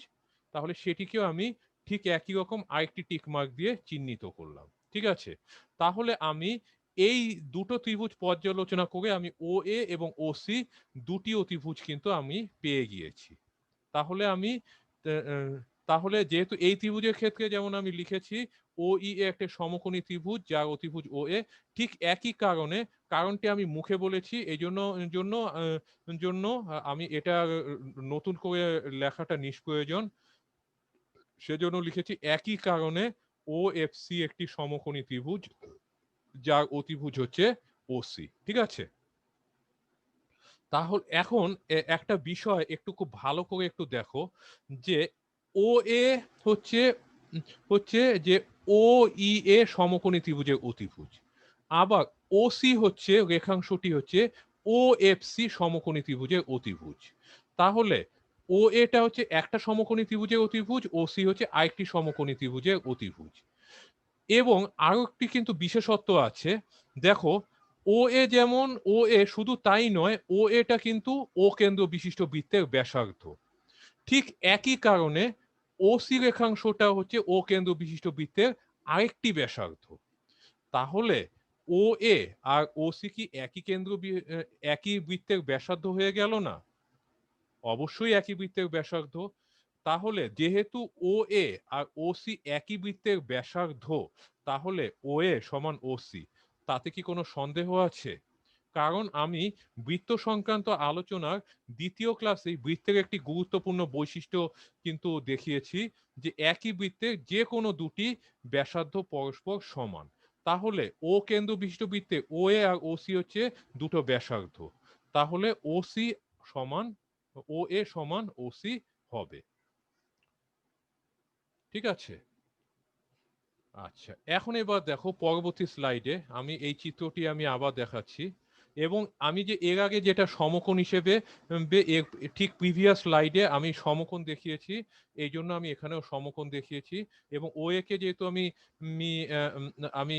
তাহলে সেটিকেও আমি ঠিক একই রকম আরেকটি টিক মার্ক দিয়ে চিহ্নিত করলাম। ঠিক আছে? তাহলে আমি এই দুটো ত্রিভুজ পর্যালোচনা করে আমি OA এবং OC দুটি অতিভুজ কিন্তু আমি পেয়ে গিয়েছি। তাহলে আমি তাহলে যেহেতু এই ত্রিভুজের ক্ষেত্রে যেমন আমি লিখেছি OEA একটা সমকোণী ত্রিভুজ যার অতিভুজ OA, ঠিক একই কারণে, কারণটি আমি মুখে বলেছি এই জন্য জন্য জন্য আমি এটা নতুন করে লেখাটা নিষ্প্রয়োজন। সেজন্য লিখেছি একই কারণে OFC একটি সমকোণী ত্রিভুজ যার অতিভুজ হচ্ছে OC। ঠিক আছে? তাহলে এখন একটা বিষয় একটু খুব ভালো করে একটু দেখো যে OA হচ্ছে হচ্ছে যে OEA সমকোণী ত্রিভুজের অতিভুজ। আবার OC হচ্ছে রেখাংশটি হচ্ছে OFC সমকোণী ত্রিভুজের অতিভুজ। তাহলে OA টা হচ্ছে একটা সমকোণী ত্রিভুজের অতিভুজ, OC হচ্ছে আরেকটি সমকোণী ত্রিভুজের অতিভুজ। এবং আরো একটি কিন্তু বিশেষত্ব আছে। দেখো OA যেমন OA শুধু তাই নয়, OA টা কিন্তু ও কেন্দ্র বিশিষ্ট বৃত্তের ব্যাসার্ধ। ঠিক একই কারণে OC রেখাংশটা হচ্ছে ও কেন্দ্র বিশিষ্ট বৃত্তের আরেকটি ব্যাসার্ধ। তাহলে OA আর OC কি একই বৃত্তের ব্যাসার্ধ হয়ে গেল না? অবশ্যই একই বৃত্তের ব্যাসার্ধ। তাহলে যেহেতু ও এ আর ও সি একই বৃত্তের ব্যাসার্ধ, তাহলে ও এ সমান ও সি। তাতে কি কোনো সন্দেহ আছে? কারণ আমি বৃত্ত সংক্রান্ত আলোচনার দ্বিতীয় ক্লাসে বৃত্তের একটি গুরুত্বপূর্ণ বৈশিষ্ট্য কিন্তু দেখিয়েছি, যে একই বৃত্তের যে কোনো দুটি ব্যাসার্ধ পরস্পর সমান। তাহলে ও কেন্দ্র বিশিষ্ট বৃত্তে ও এ আর ও সি হচ্ছে দুটো ব্যাসার্ধ, তাহলে ও সি সমান ও এ সমান ও সি হবে। ঠিক আছে, আচ্ছা এখন এবার দেখো পরবর্তী স্লাইডে আমি এই চিত্রটি আমি আবার দেখাচ্ছি, এবং আমি যে এর আগে যেটা সমকোণ হিসেবে ঠিক প্রিভিয়াস স্লাইডে আমি সমকোণ দেখিয়েছি, এই জন্য আমি এখানেও সমকোণ দেখিয়েছি, এবং ও এ কে যেহেতু আমি আমি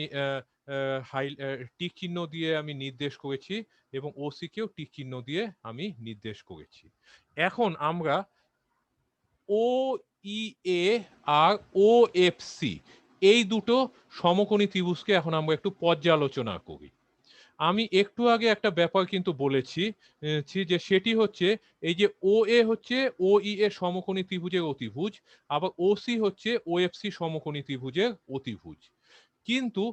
টিক চিহ্ন দিয়ে আমি নির্দেশ করেছি, এবং ও সি কেও টিক চিহ্ন দিয়ে আমি নির্দেশ করেছি। এখন আমরা ও ই এ আর ও এফ সি এই দুটো সমকোণী ত্রিভুজকে এখন আমরা একটু পর্যালোচনা করি। আমি একটু আগে একটা ব্যাপার কিন্তু বলেছি, যে সেটি হচ্ছে এই যে ও এ হচ্ছে ও ই এ সমকোণী ত্রিভুজের অতিভুজ, আবার ও সি হচ্ছে ও এফ সি সমকোণী ত্রিভুজের অতিভুজ। কিন্তু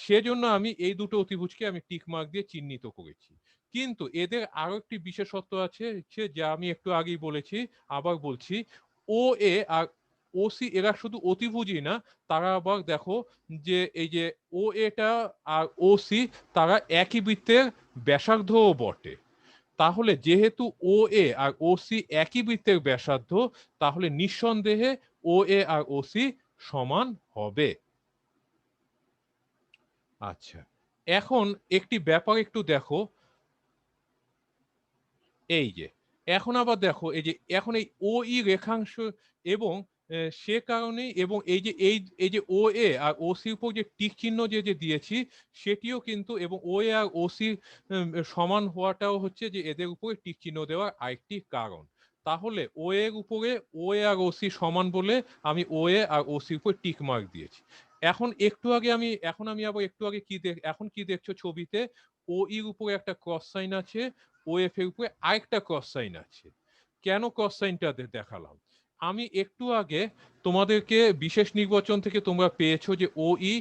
সেজন্য আমি এই দুটো অতিভুজকে আমি টিক মার্ক দিয়ে চিহ্নিত করেছি। কিন্তু এদের আরো একটি বিশেষত্ব আছে, যা আমি একটু আগেই বলেছি, আবার বলছি, ও এ আর ও সি এরা শুধু অতিভুজই না, তারা আবার দেখো যে এই যে ও এটা আর ও সি তারা একই বৃত্তের ব্যাসার্ধও বটে। তাহলে যেহেতু ও এ আর ও সি একই বৃত্তের ব্যাসার্ধ, তাহলে নিঃসন্দেহে ও এ আর ও সি সমান হবে। আচ্ছা, এখন একটি ব্যাপার একটু দেখো, এই যে এখন আবার দেখো এই যে এখন এই ও ই রেখাংশ, এবং সে কারণেই, এবং এই যে ও এ আর ও সির উপর যে টিক চিহ্ন যে যে দিয়েছি, সেটিও কিন্তু, এবং ও এ আর ও সি সমান হওয়াটাও হচ্ছে যে এদের উপরে টিক চিহ্ন দেওয়ার আরেকটি কারণ। তাহলে ও এর উপরে ও এ আর ও সি সমান বলে আমি ও এ আর ও সির উপর টিক মার্ক দিয়েছি। এখন আমি আবার একটু আগে এখন কি দেখছো ছবিতে, ও ইর উপরে একটা ক্রস সাইন আছে, ও এফ এর উপরে আরেকটা ক্রস সাইন আছে। কেন ক্রস সাইনটা দেখালাম? আমি একটু আগে তোমাদেরকে বিশেষ নির্বাচন থেকে তোমরা পেয়েছো যে ও ই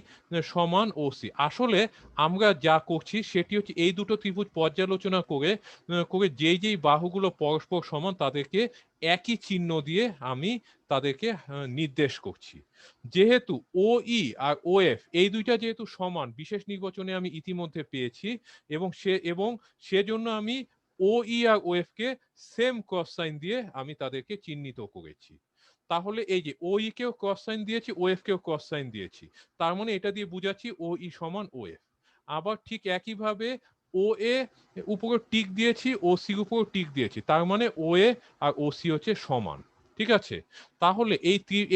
সমান ও সি। আসলে আমরা যা করছি সেটি হচ্ছে এই দুটো ত্রিভুজ পর্যালোচনা করে যেই বাহুগুলো পরস্পর সমান তাদেরকে একই চিহ্ন দিয়ে আমি তাদেরকে নির্দেশ করছি। যেহেতু ও ই আর ও এফ এই দুইটা যেহেতু সমান, বিশেষ নির্বাচনে আমি ইতিমধ্যে পেয়েছি, এবং সেজন্য আমি ও ই আর ও এফ কে সেম ক্রস সাইন দিয়ে আমি তাদেরকে চিহ্নিত করেছি। তাহলে এই যে ও ই কেও ক্রস সাইন দিয়েছি, ও এফ কেও ক্রস সাইন দিয়েছি, তার মানে এটা দিয়ে বুঝাচ্ছি ও ই সমান ও এফ। আবার ঠিক একইভাবে ও এ উপরে টিক দিয়েছি, ও সির উপর টিক দিয়েছি, তার মানে ও এ আর ও সি হচ্ছে সমান। ঠিক আছে, তাহলে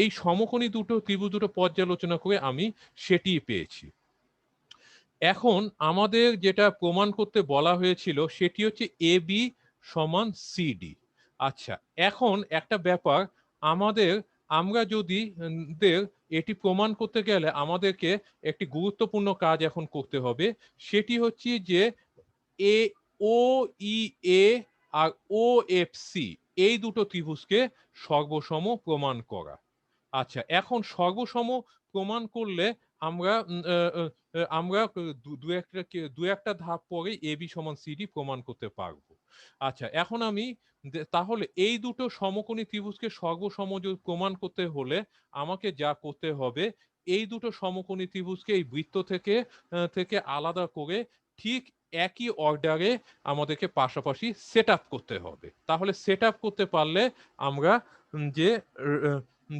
এই সমকোণী দুটো ত্রিভুজ দুটো পর্যালোচনা করে আমি সেটিই পেয়েছি। এখন আমাদের যেটা প্রমাণ করতে বলা হয়েছিল সেটি হচ্ছে এ বি সমান সিডি। আচ্ছা, এখন একটা ব্যাপার, আমাদের আমরা যদি এটি প্রমাণ করতে গেলে আমাদেরকে একটি গুরুত্বপূর্ণ কাজ এখন করতে হবে। সেটি হচ্ছে যে এ ও ই এ আর ও এফ সি এই দুটো ত্রিভুজকে সর্বসম প্রমাণ করা। আচ্ছা, এখন সর্বসম প্রমাণ করলে আমরা আমরা দু একটা ধাপ পরে এ বি সমান সিডি প্রমাণ করতে পারবো। আচ্ছা, এখন আমি তাহলে এই দুটো সমকোণী ত্রিভুজকে সর্বসম প্রমাণ করতে হলে আমাকে যা করতে হবে, এই দুটো সমকোণী ত্রিভুজকে এই বৃত্ত থেকে আলাদা করে ঠিক একই অর্ডারে আমাদেরকে পাশাপাশি সেট আপ করতে হবে। তাহলে সেট আপ করতে পারলে আমরা যে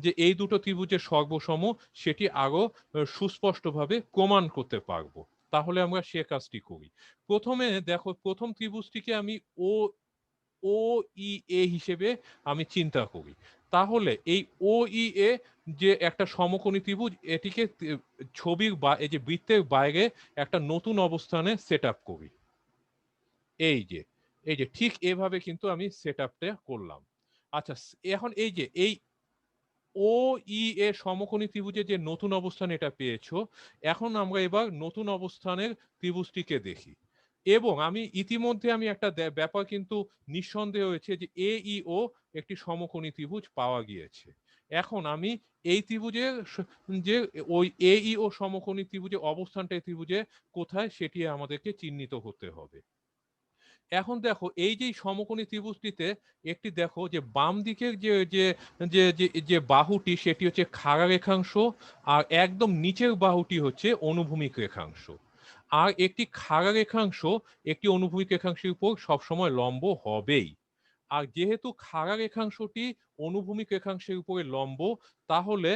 যে এই দুটো ত্রিভুজের সর্বসম সেটি আরো সুস্পষ্টভাবে প্রমাণ করতে পারবো। তাহলে আমরা সে কাজটি করি। প্রথমে দেখো, প্রথম ত্রিভুজটিকে আমি ও ও ই এ হিসেবে আমি চিন্তা করি। তাহলে এই ও ই এ যে একটা সমকোণী ত্রিভুজ, এটিকে ছবির বা এই যে বৃত্তের বাইরে একটা নতুন অবস্থানে সেট আপ করি। এই যে ঠিক এভাবে কিন্তু আমি সেট আপটা করলাম। আচ্ছা, এখন এই ও ই এর সমকোণী ত্রিভুজের যে নতুন অবস্থান এটা পেয়েছো, এখন আমরা এবার নতুন অবস্থানের ত্রিভুজটিকে দেখি। এবং আমি ইতিমধ্যে আমি একটা ব্যাপার কিন্তু নিঃসন্দেহ হয়েছে যে এ ই ও একটি সমকোণী ত্রিভুজ পাওয়া গিয়েছে। এখন আমি এই ত্রিভুজের যে ওই এ ই ও সমকোণী ত্রিভুজের অবস্থানটা এই ত্রিভুজে কোথায় সেটি আমাদেরকে চিহ্নিত করতে হবে। এখন দেখো এই যে সমকোণী ত্রিভুজটিতে একটি দেখো যে বাম দিকের যে বাহুটি সেটি হচ্ছে খাড়া রেখাংশ, আর একদম নিচের বাহুটি হচ্ছে অনুভূমিক রেখাংশ। আর একটি খাড়া রেখাংশ একটি অনুভূমিক রেখাংশের উপর সবসময় লম্ব হবেই। আর যেহেতু খাড়া রেখাংশটি অনুভূমিক রেখাংশের উপরে লম্ব, তাহলে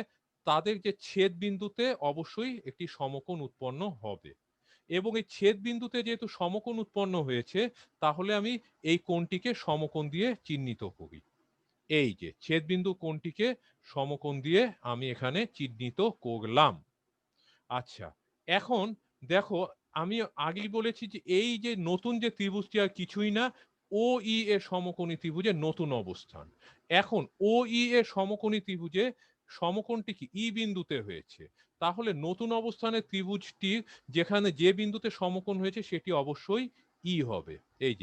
তাদের যে ছেদ বিন্দুতে অবশ্যই একটি সমকোণ উৎপন্ন হবে। এবং এই ছেদ বিন্দুতে যেহেতু সমকোণ উৎপন্ন হয়েছে, তাহলে আমি এই কোণটিকে সমকোণ দিয়ে চিহ্নিত করি। এই যে ছেদ বিন্দু কোণটিকে সমকোণ দিয়ে আমি এখানে চিহ্নিত করলাম। আচ্ছা, এখন দেখো আমি আগেই বলেছি যে এই যে নতুন যে ত্রিভুজটি আর কিছুই না, ও ই এর সমকোণী ত্রিভুজের নতুন অবস্থান। এখন ও ই এর সমকোণী ত্রিভুজে সমকোণটি কি ই বিন্দুতে হয়েছে, তাহলে নতুন অবস্থানের ত্রিভুজটি যেখানে যে বিন্দুতে সমকোণ হয়েছে সেটি অবশ্যই ই হবে। এই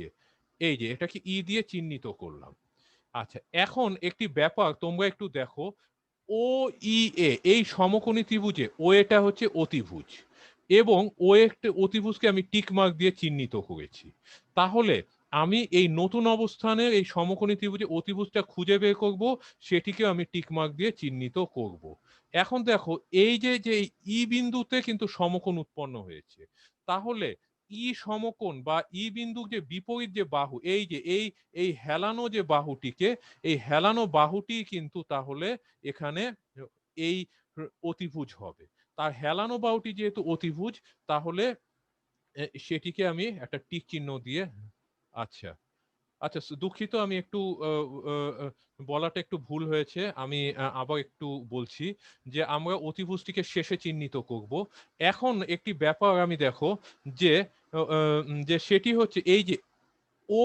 যে এটাকে ই দিয়ে চিহ্নিত করলাম। আচ্ছা, এখন একটি ব্যাপার তোমরা একটু দেখো, ও ই এ এই সমকোণী ত্রিভুজে ও এটা হচ্ছে অতিভুজ, এবং ও একটা অতিভুজকে আমি টিক মার্ক দিয়ে চিহ্নিত করেছি। তাহলে আমি এই নতুন অবস্থানের এই সমকোণী ত্রিভুজে অতিভুজটা খুঁজে বের করব, সেটিকে আমি টিক মার্ক দিয়ে চিহ্নিত করব। এখন দেখো এই যে ই বিন্দুতে কিন্তু সমকোণ উৎপন্ন হয়েছে, তাহলে ই সমকোণ বা ই বিন্দুর যে বিপরীত যে বাহু, এই যে এই হেলানো যে বাহুটিকে, এই হেলানো বাহুটি কিন্তু তাহলে এখানে এই অতিভুজ হবে। তার হেলানো বাহুটি যেহেতু অতিভুজ, তাহলে সেটিকে আমি একটা টিক চিহ্ন দিয়ে, আচ্ছা আচ্ছা দুঃখিত, আমি একটু বলাটা একটু ভুল হয়েছে, আমি আবার একটু বলছি যে আমরা অতিভুজটিকে শেষে চিহ্নিত করব। এখন একটি ব্যাপার আমি দেখো যে যে সেটি হচ্ছে এই যে ও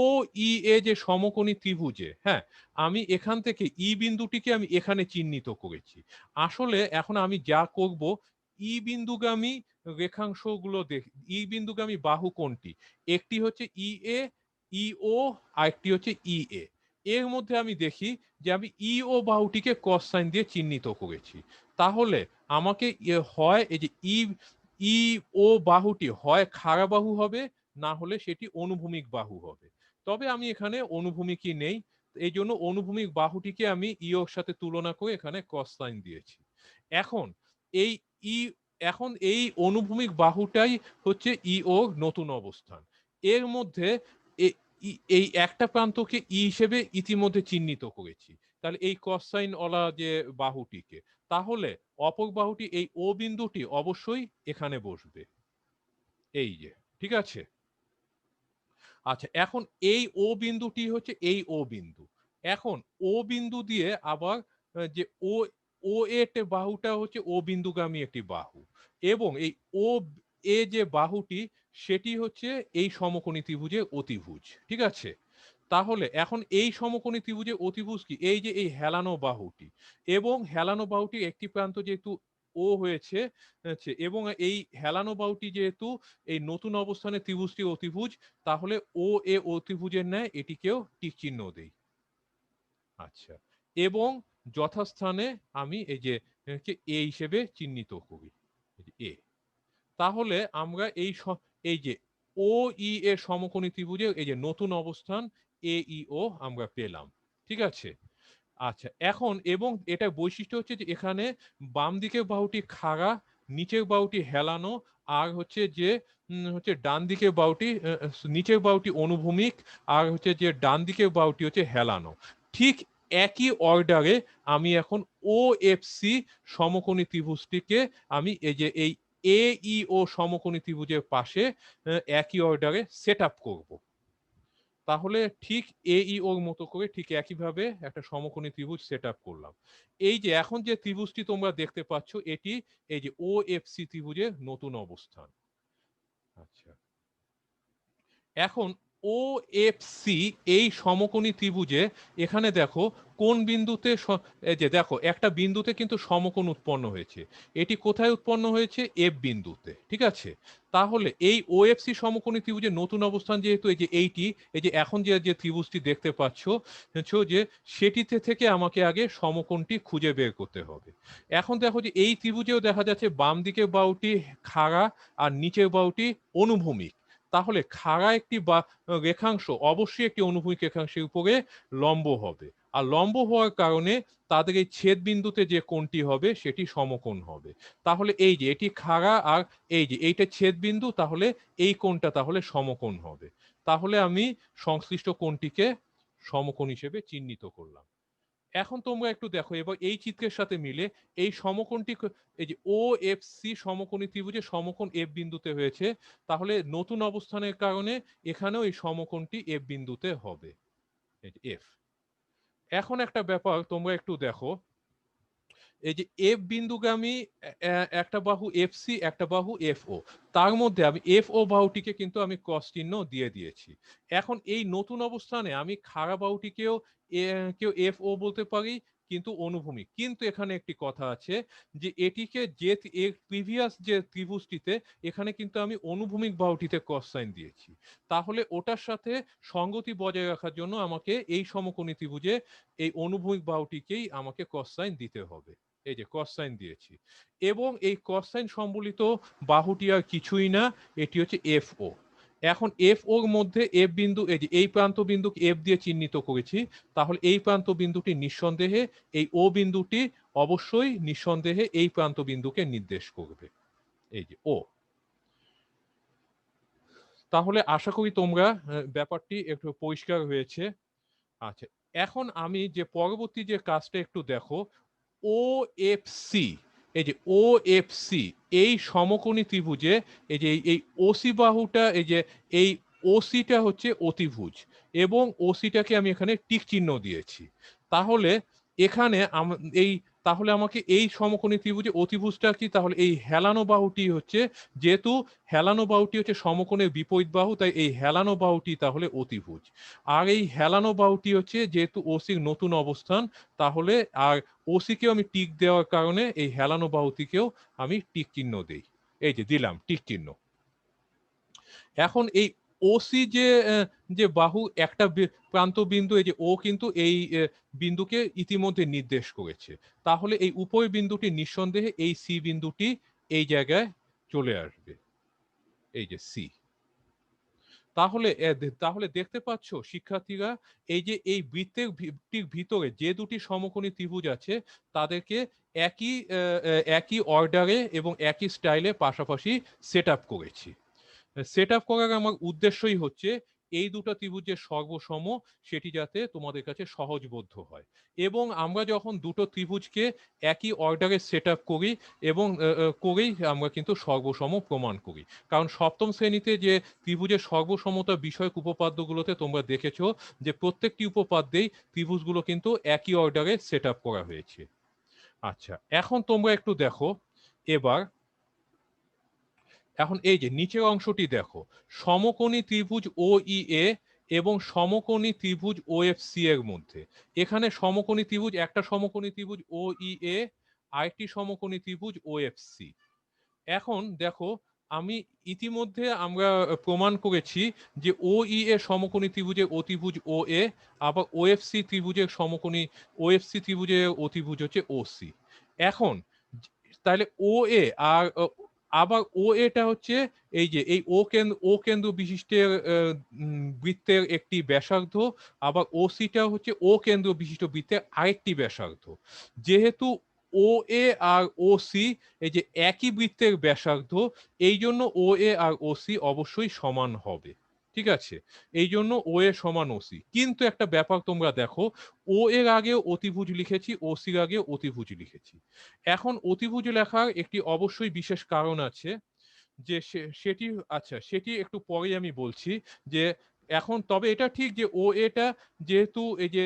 ই এ যে সমকোণী ত্রিভুজে, হ্যাঁ, আমি এখান থেকে ই বিন্দুটিকে আমি এখানে চিহ্নিত করেছি। আসলে এখন আমি যা করব, ই বিন্দুগামী রেখাংশগুলো দেখ, ই বিন্দুগামী বাহু কোনটি, একটি হচ্ছে ই এ, ই ও, আর একটি হচ্ছে ই এ। এর মধ্যে আমি দেখি যে আমি ই ও বাহুটিকে ক্রস সাইন দিয়ে চিহ্নিত করেছি। তাহলে আমাকে হয় এই যে ই ও বাহুটি হয় খাড়া বাহু হবে, না হলে সেটি অনুভূমিক বাহু হবে। তবে আমি এখানে অনুভূমিকই নেই, এই জন্য অনুভূমিক বাহুটিকে আমি ইওর সাথে তুলনা করে এখানে ক্রস সাইন দিয়েছি। এখন এই ই এখন এই অনুভূমিক বাহুটাই হচ্ছে ইওর নতুন অবস্থান। এর মধ্যে এই একটা প্রান্তকে ই হিসেবে ইতিমধ্যে চিহ্নিত করেছি, তাহলে এই ক্রস সাইন ওলা যে বাহুটিকে, তাহলে অপর বাহুটি এই ও বিন্দুটি অবশ্যই এখানে বসবে। এই যে, ঠিক আছে। আচ্ছা, এখন এই ও বিন্দুটি হচ্ছে এই ও বিন্দু। এখন ও বিন্দু দিয়ে আবার যে ও এর বাহুটা হচ্ছে ও বিন্দুগামী একটি বাহু, এবং এই ও এ যে বাহুটি সেটি হচ্ছে এই সমকোণী ত্রিভুজের অতিভুজ, ঠিক আছে। তাহলে এখন এই সমকোণী ত্রিভুজের অতিভুজ কি, এই যে এই হেলানো বাহুটি, এবং হেলানো বাহুটি একটি প্রান্ত যেহেতু ও হয়েছে, এবং এই হেলানো বাহুটি যেহেতু এই নতুন অবস্থানে ত্রিভুজটি অতিভুজ, তাহলে ও এ অতিভুজের ন্যায় এটিকেও টিক চিহ্ন দেই। আচ্ছা, এবং যথাস্থানে আমি এই যে এ হিসেবে চিহ্নিত করি, এ। তাহলে আমরা এই যে ও ই এর সমকোণী ত্রিভুজে এই যে নতুন অবস্থান এ ই ও আমরা পেলাম, ঠিক আছে। আচ্ছা, এখন এবং এটা বৈশিষ্ট্য হচ্ছে যে এখানে বাম দিকের বাহুটি খাড়া, নিচের বাহুটি হেলানো, আর হচ্ছে যে হচ্ছে ডান দিকের বাহুটি নিচের বাহুটি অনুভূমিক, আর হচ্ছে যে ডান দিকের বাহুটি হচ্ছে হেলানো। ঠিক একই অর্ডারে আমি এখন ও এফ সি সমকোণী ত্রিভুজটিকে আমি এই যে এই এ ই ও সমকোণী ত্রিভুজের পাশে একই অর্ডারে সেট আপ করবো। তাহলে ঠিক এ ই ওর মতো করে ঠিক একইভাবে একটা সমকোণী ত্রিভুজ সেট আপ করলাম। এই যে এখন যে ত্রিভুজটি তোমরা দেখতে পাচ্ছ, এটি এই যে ও এফ সি ত্রিভুজের নতুন অবস্থান। আচ্ছা, এখন ও এফ সি এই সমকোণী ত্রিভুজে এখানে দেখো কোন বিন্দুতে এই যে দেখো একটা বিন্দুতে কিন্তু সমকোণ উৎপন্ন হয়েছে, এটি কোথায় উৎপন্ন হয়েছে? এফ বিন্দুতে, ঠিক আছে। তাহলে এই ও এফ সি সমকোণী ত্রিভুজের নতুন অবস্থান যেহেতু এই যে এইটি, এই যে এখন যে যে ত্রিভুজটি দেখতে পাচ্ছ যে সেটিতে থেকে আমাকে আগে সমকোণটি খুঁজে বের করতে হবে। এখন দেখো যে এই ত্রিভুজেও দেখা যাচ্ছে বাম দিকের বাহুটি খাড়া আর নিচের বাহুটি অনুভূমিক। তাহলে খাড়া একটি বা রেখাংশ অবশ্যই একটি অনুভূমিক রেখাংশের উপরে লম্ব হবে, আর লম্ব হওয়ার কারণে তাদের এই ছেদ বিন্দুতে যে কোণটি হবে সেটি সমকোণ হবে। তাহলে এই যে এটি খাড়া আর এই যে এইটা ছেদ বিন্দু, তাহলে এই কোণটা তাহলে সমকোণ হবে। তাহলে আমি সংশ্লিষ্ট কোণটিকে সমকোণ হিসেবে চিহ্নিত করলাম। এখন তোমরা একটু দেখো এবার এই চিত্রের সাথে মিলে এই সমকোণটি, এই যে ও এফ সি সমকোণী ত্রিভুজে সমকোণ এফ বিন্দুতে হয়েছে, তাহলে নতুন অবস্থানের কারণে এখানেও এই সমকোণটি এফ বিন্দুতে হবে, এই যে এফ। এখন একটা ব্যাপার তোমরা একটু দেখো, এই যে এফ বিন্দুগামী একটা বাহু এফ সি, একটা বাহু এফ ও, তার মধ্যে আমি এফ ও বাহুটিকে কিন্তু আমি ক্রস চিহ্ন দিয়ে দিয়েছি। এখন এই নতুন অবস্থানে আমি খাড়া বাহুটিকেও কেউ এফ ও বলতে পারি, কিন্তু অনুভূমিক। কিন্তু এখানে একটি কথা আছে যে এটিকে যে প্রিভিয়াস যে ত্রিভুজটিতে এখানে কিন্তু আমি অনুভূমিক বাহুটিতে ক্রস সাইন দিয়েছি, তাহলে ওটার সাথে সঙ্গতি বজায় রাখার জন্য আমাকে এই সমকোণী ত্রিভুজে এই অনুভূমিক বাহুটিকেই আমাকে ক্রস সাইন দিতে হবে। এই যে ক্রস সাইন দিয়েছি, এবং এই ক্রস সাইন সম্বলিত বাহুটি আর কিছুই না, এটি হচ্ছে এফ ও। এখন এফ ওর মধ্যে এফ বিন্দু, এই যে এই প্রান্ত বিন্দুকে এফ দিয়ে চিহ্নিত করেছি, তাহলে এই প্রান্ত বিন্দুটি নিঃসন্দেহে, এই ও বিন্দুটি অবশ্যই নিঃসন্দেহে এই প্রান্ত বিন্দুকে নির্দেশ করবে, এই যে ও। তাহলে আশা করি তোমরা ব্যাপারটি একটু পরিষ্কার হয়েছে। আচ্ছা, এখন আমি যে পরবর্তী যে কাজটা একটু দেখো, ও এফ সি, এই যে ও এফ সি এই সমকোণী ত্রিভুজে এই যে এই ওসি বাহুটা, এই যে এই ওসিটা হচ্ছে অতিভুজ, এবং ওসিটাকে আমি এখানে টিক চিহ্ন দিয়েছি। তাহলে এখানে এই, তাহলে আমাকে এই সমকোণী ত্রিভুজে অতিভুজটা কি, তাহলে এই হেলানো বাহুটি হচ্ছে, যেহেতু হেলানো বাহুটি হচ্ছে সমকোণের বিপরীত বাহু, তাই এই হেলানো বাহুটি তাহলে অতিভুজ। আর এই হেলানো বাহুটি হচ্ছে যেহেতু ওসির নতুন অবস্থান, তাহলে আর ওসিকেও আমি টিক দেওয়ার কারণে এই হেলানো বাহুটিকেও আমি টিক চিহ্ন দেই, এই যে দিলাম টিক চিহ্ন। এখন এই ওসি যে যে বাহু একটা প্রান্ত বিন্দু, এই যে ও কিন্তু এই বিন্দুকে ইতিমধ্যে নির্দেশ করেছে, তাহলে এই উপর বিন্দুটি নিঃসন্দেহে এই সি বিন্দুটি এই জায়গায় চলে আসবে, এই যে সি। তাহলে তাহলে দেখতে পাচ্ছ শিক্ষার্থীরা, এই যে এই বৃত্তের ভিতরে যে দুটি সমকোণী ত্রিভুজ আছে তাদেরকে একই একই অর্ডারে এবং একই স্টাইলে পাশাপাশি সেট আপ করেছি। সেট আপ করার আমার উদ্দেশ্যই হচ্ছে এই দুটো ত্রিভুজের সর্বসম সেটি যাতে তোমাদের কাছে সহজবোধ্য হয়, এবং আমরা যখন দুটো ত্রিভুজকে একই অর্ডারে সেট আপ করি এবং করেই আমরা কিন্তু সর্বসম প্রমাণ করি। কারণ সপ্তম শ্রেণীতে যে ত্রিভুজের সর্বসমতা বিষয়ক উপপাদ্যগুলোতে তোমরা দেখেছো যে প্রত্যেকটি উপপাদ্যেই ত্রিভুজগুলো কিন্তু একই অর্ডারে সেট আপ করা হয়েছে। আচ্ছা, এখন তোমরা একটু দেখো এবার, এখন এই যে নিচের অংশটি দেখো, সমকোণী ত্রিভুজ ও ই এ এবং সমকোণী ত্রিভুজ ও এফ সি এর মধ্যে, এখানে সমকোণী ত্রিভুজ, একটা সমকোণী ত্রিভুজ ও ই এ, আরেকটি সমকোণী ত্রিভুজ ও এফ সি। এখন দেখো, আমি ইতিমধ্যে আমরা প্রমাণ করেছি যে ও ই এর সমকোণী ত্রিভুজের অতিভুজ ও এ, আবার ও এফ সি ত্রিভুজের সমকোণী, ও এফ সি ত্রিভুজের অতিভুজ হচ্ছে ও সি। এখন তাহলে ও এ আর আবার ও এটা হচ্ছে এই যে এই ও কেন্দ্র বিশিষ্টের বৃত্তের একটি ব্যাসার্ধ, আবার ও সিটা হচ্ছে ও কেন্দ্র বিশিষ্ট বৃত্তের আরেকটি ব্যাসার্ধ। যেহেতু ও এ আর ও সি এই যে একই বৃত্তের ব্যাসার্ধ, এই জন্য ও এ আর ও সি অবশ্যই সমান হবে, ঠিক আছে। এই জন্য ও এ সমান ও সি। কিন্তু একটা ব্যাপার তোমরা দেখো, ও এর আগেও অতিভুজ লিখেছি, ও সির আগেও অতিভুজ লিখেছি। এখন অতিভুজ লেখার একটি অবশ্যই বিশেষ কারণ আছে, যে সেটি, আচ্ছা সেটি একটু পরে আমি বলছি। যে এখন তবে এটা ঠিক যে ও এটা যেহেতু এই যে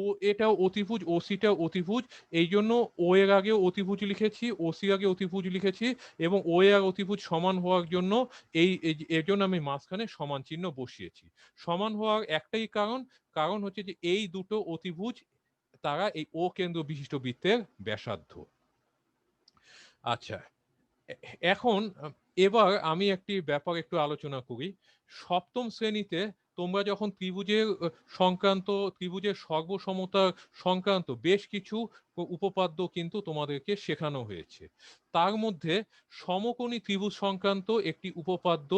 ও এটাও অতিভুজ ও সিটাও অতিভুজ, এই জন্য ও এর আগেও অতিভুজ লিখেছি, ও সি আগে অতিভুজ লিখেছি, এবং ও এ আর অতিভুজ সমান হওয়ার জন্য এর জন্য আমি মাঝখানে সমান চিহ্ন বসিয়েছি। সমান হওয়ার একটাই কারণ, কারণ হচ্ছে যে এই দুটো অতিভুজ তারা এই ও কেন্দ্র বিশিষ্ট বৃত্তের ব্যাসার্ধ। আচ্ছা, এখন এবার আমি একটি ব্যাপার একটু আলোচনা করি। সপ্তম শ্রেণীতে তোমরা যখন ত্রিভুজের সংক্রান্ত, ত্রিভুজের সর্বসমতার সংক্রান্ত বেশ কিছু উপপাদ্য কিন্তু তোমাদেরকে শেখানো হয়েছে। তার মধ্যে সমকোণী ত্রিভুজ সংক্রান্ত একটি উপপাদ্য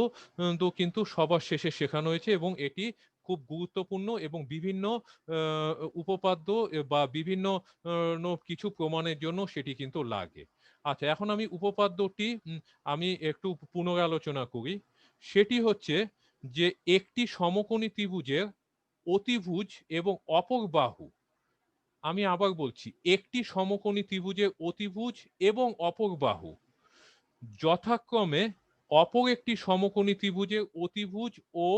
তো কিন্তু সবার শেষে শেখানো হয়েছে, এবং এটি খুব গুরুত্বপূর্ণ এবং বিভিন্ন উপপাদ্য বা বিভিন্ন কিছু প্রমাণের জন্য সেটি কিন্তু লাগে। আচ্ছা, এখন আমি উপপাদ্যটি আমি একটু পুনরালোচনা করি। সেটি হচ্ছে যে একটি সমকোণী ত্রিভুজের অতিভুজ এবং অপর বাহু, আমি আবার বলছি, একটি সমকোণী ত্রিভুজের অতিভুজ এবং অপর বাহু যথাক্রমে অপর একটি সমকোণী ত্রিভুজের অতিভুজ ও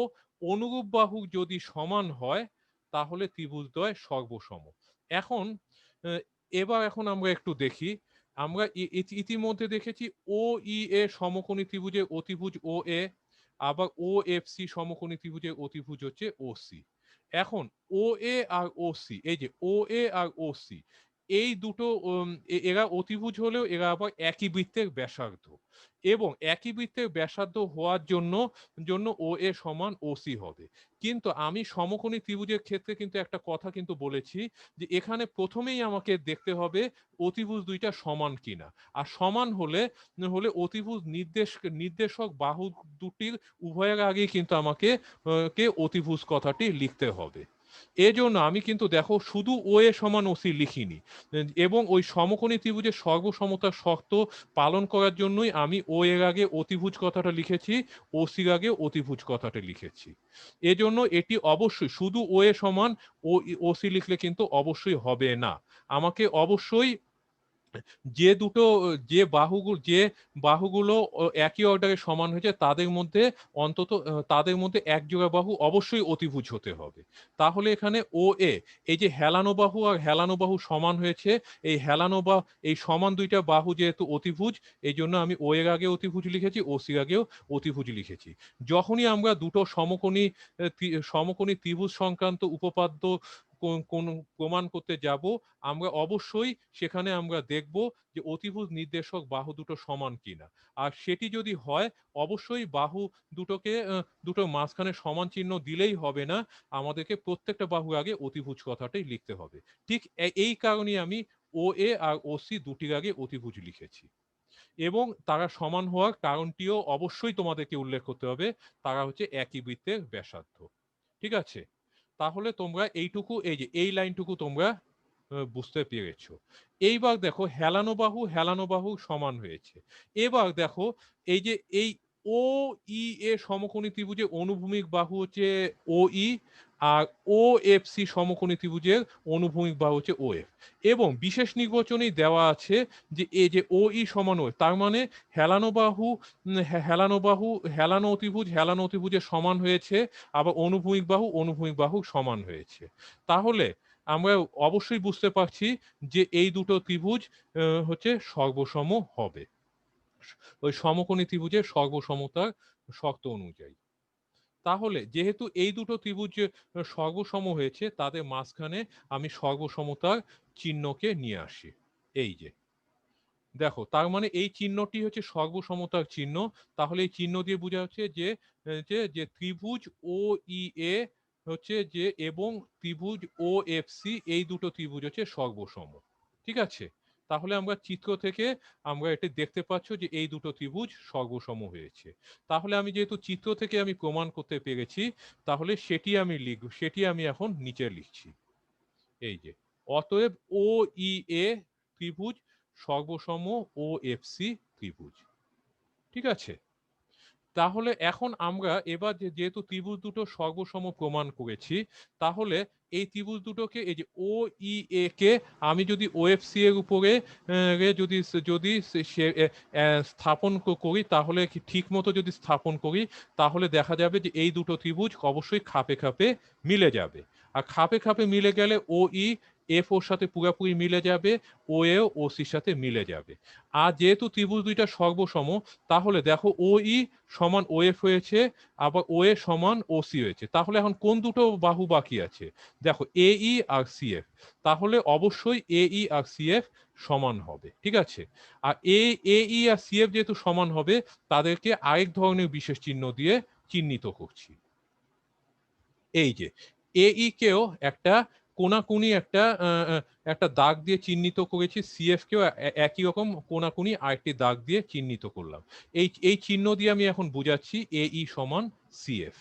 অনুরূপ বাহু যদি সমান হয়, তাহলে ত্রিভুজদ্বয় সর্বসম। এখন এখন আমরা একটু দেখি। আমরা ইতিমধ্যে দেখেছি ও ই এ সমকোণী ত্রিভুজের অতিভুজ ও এ, আবার ও এফ সি সমকোণী ত্রিভুজের অতিভুজ হচ্ছে ও সি। এখন ও এ আর ও সি, এই যে ও এ আর ও সি, এই দুটো এরা অতিভুজ হলেও এরা আবার একই বৃত্তের ব্যাসার্ধ, এবং একই বৃত্তের ব্যাসার্ধ হওয়ার জন্য জন্য ও এ সমান ও সি হবে। কিন্তু আমি সমকোণী ত্রিভুজের ক্ষেত্রে কিন্তু একটা কথা কিন্তু বলেছি, যে এখানে প্রথমেই আমাকে দেখতে হবে অতিভুজ দুইটা সমান কিনা। আর সমান হলে হলে অতিভুজ নির্দেশক বাহু দুটির উভয়ের আগেই কিন্তু আমাকে অতিভুজ কথাটি লিখতে হবে। এজন্য আমি কিন্তু দেখো শুধু ও এ সমান ওসি লিখিনি, এবং ওই সমকোণী ত্রিভুজের সর্বসমতার শর্ত পালন করার জন্যই আমি ও এর আগে অতিভুজ কথাটা লিখেছি, ও সির আগে অতিভুজ কথাটা লিখেছি। এজন্য এটি অবশ্যই শুধু ও এ সমান ও সি লিখলে কিন্তু অবশ্যই হবে না। আমাকে অবশ্যই যে দুটো যে বাহুগুলো একই অর্ডারে সমান হয়েছে তাদের মধ্যে অন্তত তাদের মধ্যে এক জোড়া বাহু অবশ্যই অতিভুজ হতে হবে। তাহলে এখানে ও এ, এই যে হেলানো বাহু আর হেলানো বাহু সমান হয়েছে, এই হেলানো বা এই সমান দুইটা বাহু যেহেতু অতিভুজ, এই জন্য আমি ও এর আগে অতিভুজ লিখেছি, ও সির আগেও অতিভুজ লিখেছি। যখনই আমরা দুটো সমকোণী ত্রিভুজ সংক্রান্ত উপপাদ্য কোন প্রমাণ করতে যাব, আমরা অবশ্যই সেখানে আমরা দেখব যে অতিভুজ নির্দেশক বাহু দুটো সমান কিনা। আর সেটি যদি হয়, অবশ্যই বাহু দুটোর মাঝখানে সমান চিহ্ন দিলেই হবে না, আমাদেরকে প্রত্যেকটা বাহু আগে অতিভুজ কথাটাই লিখতে হবে। ঠিক এই কারণে আমি ও এ আর ও সি দুটির আগে অতিভুজ লিখেছি, এবং তারা সমান হওয়ার কারণটিও অবশ্যই তোমাদেরকে উল্লেখ করতে হবে, তারা হচ্ছে একই বৃত্তের ব্যাসার্ধ। ঠিক আছে, তাহলে তোমরা এইটুকু, এই যে এই লাইনটুকু তোমরা বুঝতে পেরেছো। এইবার দেখো হেলানো বাহু সমান হয়েছে। এবার দেখো এই যে এই ও ই এ সমকোণী ত্রিভুজের অনুভূমিক বাহু হচ্ছে ও ই, আর ও এফ সি সমকোণী ত্রিভুজের অনুভূমিক বাহু হচ্ছে ও এফ, এবং বিশেষ নির্বাচনেই দেওয়া আছে যে এই যে ও ই সমান ও, তার মানে হেলানো বাহু হেলানো অতিভুজের সমান হয়েছে, আবার অনুভূমিক বাহু সমান হয়েছে। তাহলে আমরা অবশ্যই বুঝতে পারছি যে এই দুটো ত্রিভুজ হচ্ছে সর্বসম হবে, ওই সমকোণী ত্রিভুজের সর্বসমতার শর্ত অনুযায়ী। তাহলে যেহেতু এই দুটো ত্রিভুজ সর্বসম হয়েছে, তাদের মাঝখানে আমি সর্বসমতার চিহ্নকে নিয়ে আসি। এই যে দেখো, তার মানে এই চিহ্নটি হচ্ছে সর্বসমতার চিহ্ন। তাহলে এই চিহ্ন দিয়ে বোঝা হচ্ছে যে যে ত্রিভুজ ও ই এ হচ্ছে যে, এবং ত্রিভুজ ও এফ সি, এই দুটো ত্রিভুজ হচ্ছে সর্বসম। ঠিক আছে, তাহলে আমরা চিত্র থেকে আমরা এটি দেখতে পাচ্ছ যে এই দুটো ত্রিভুজ সর্বসম হয়েছে। তাহলে আমি যেহেতু চিত্র থেকে আমি প্রমাণ করতে পেরেছি, তাহলে সেটি আমি এখন নিচে লিখছি। এই যে অতএব ও ই এ ত্রিভুজ সর্বসম ও এফ সি ত্রিভুজ। ঠিক আছে, তাহলে এখন আমরা এবার যেহেতু ত্রিভুজ দুটো সর্বসম প্রমাণ করেছি, তাহলে এই ত্রিভুজ দুটোকে এই যে ও ই এ কে আমি যদি ওএফসি এর উপরে যদি যদি স্থাপন করি, তাহলে ঠিক মতো যদি স্থাপন করি, তাহলে দেখা যাবে যে এই দুটো ত্রিভুজ অবশ্যই খাপে খাপে মিলে যাবে। আর খাপে খাপে মিলে গেলে ও ই এফ ওর সাথে পুরোপুরি মিলে যাবে, ও এ ও সির সাথে মিলে যাবে। আর যেহেতু ত্রিভুজ দুইটা সর্বসম, তাহলে দেখো ও ই সমান ও এফ হয়েছে, আবার ও এ সমান ও সি হয়েছে। তাহলে এখন কোন দুটো বাহু বাকি আছে? দেখো এ ই আর সি এফ। তাহলে অবশ্যই এ ই আর সি এফ সমান হবে, ঠিক আছে। আর এ ই আর সি এফ যেহেতু সমান হবে, তাদেরকে আরেক ধরনের বিশেষ চিহ্ন দিয়ে চিহ্নিত করছি। এই যে এ ই কেও একটা কোনাকুনি একটা দাগ দিয়ে চিহ্নিত করেছি, সিএফ কেও একই রকম কোনাকুনি আরেকটি দাগ দিয়ে চিহ্নিত করলাম। এই চিহ্ন দিয়ে আমি এখন বুঝাচ্ছি এ ই সমান সিএফ।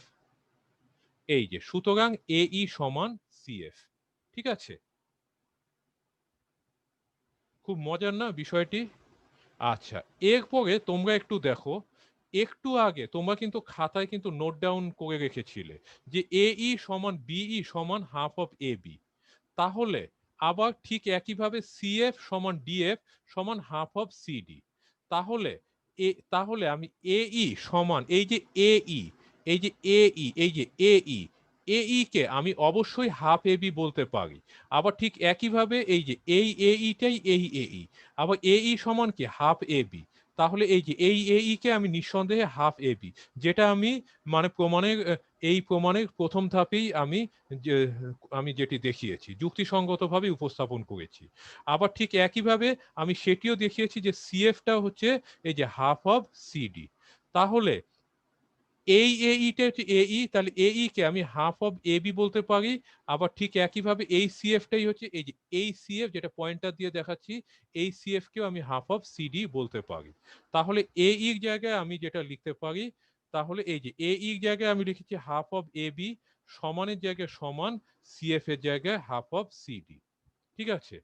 এই যে সুতরাং এ ই সমান সিএফ, ঠিক আছে। খুব মজার না বিষয়টি? আচ্ছা, এরপরে তোমরা একটু দেখো, একটু আগে তোমরা কিন্তু খাতায় কিন্তু নোট ডাউন করে রেখেছিলে যে এ ই সমান বিই সমান হাফ অফ এ বি। তাহলে আবার ঠিক একইভাবে সিএফ সমান ডিএফ সমান হাফ অফ সিডি। তাহলে তাহলে আমি এই সমান এই যে এই এই যে এই যে এই কে আমি অবশ্যই হাফ এ বি বলতে পারি। আবার ঠিক একইভাবে এই যে এইটাই এই আবার সমান কি হাফ এ বি। তাহলে এই যে এই কে আমি নিঃসন্দেহে হাফ এ বি, যেটা আমি মানে প্রমাণের এই প্রমাণের প্রথম ধাপেই আমি যেটি দেখিয়েছি, যুক্তিসঙ্গতভাবে উপস্থাপন করেছি। আবার ঠিক একইভাবে আমি সেটিও দেখিয়েছি যে সিএফটা হচ্ছে এই যে হাফ অফ সিডি। তাহলে এইটা হচ্ছে এই, তাহলে এই কে আমি হাফ অফ এ বি বলতে পারি। আবার ঠিক একইভাবে এই সিএফটাই হচ্ছে এই যে এই সিএফ, যেটা পয়েন্টার দিয়ে দেখাচ্ছি, এই সিএফ কেও আমি হাফ অফ সিডি বলতে পারি। তাহলে এই জায়গায় আমি যেটা লিখতে পারি, তাহলে এই যে এই জায়গায় আমি লিখেছি হাফ অফ এ বি, সমানের জায়গায় সমান, সিএফ এর জায়গায় হাফ অফ সিডি, ঠিক আছে।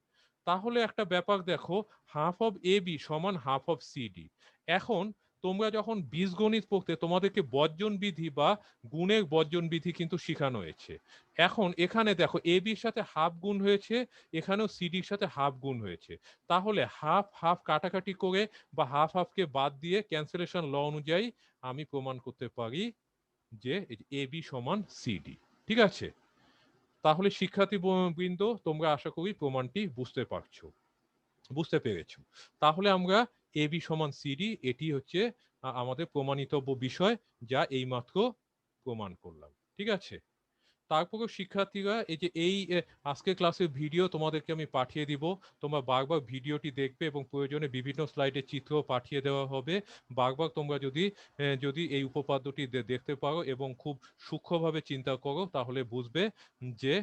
তাহলে একটা ব্যাপার দেখো, হাফ অফ এ বি সমান হাফ অফ সিডি। এখন তোমরা যখন বীজগণিত পড়তে তোমাদেরকে বর্জন বিধি বা গুণের বর্জন বিধি কিন্তু শেখানো হয়েছে। এখন এখানে দেখো এ বির সাথে হাফ গুণ হয়েছে, এখানেও সিডির সাথে হাফ গুণ হয়েছে। তাহলে হাফ হাফ কাটাকাটি করে বা হাফ হাফকে বাদ দিয়ে ক্যান্সেলেশন ল অনুযায়ী আমি প্রমাণ করতে পারি যে এ বি সমান সিডি, ঠিক আছে। তাহলে শিক্ষার্থী বৃন্দ, তোমরা আশা করি প্রমাণটি বুঝতে পেরেছো। তাহলে আমরা এ বি সমান সিডি, এটি হচ্ছে আমাদের প্রমাণিতব্য বিষয়, যা এইমাত্র প্রমাণ করলাম, ঠিক আছে। তারপরেও শিক্ষার্থীরা এই যে আজকের ক্লাসের ভিডিও তোমাদেরকে আমি পাঠিয়ে দিব। তোমরা বারবার ভিডিওটি দেখবে এবং প্রয়োজনে বিভিন্ন স্লাইডের চিত্র পাঠিয়ে দেওয়া হবে। বারবার তোমরা যদি এই উপপাদ্যটি দেখতে পারো এবং খুব সূক্ষ্মভাবে চিন্তা করো, তাহলে বুঝবে যে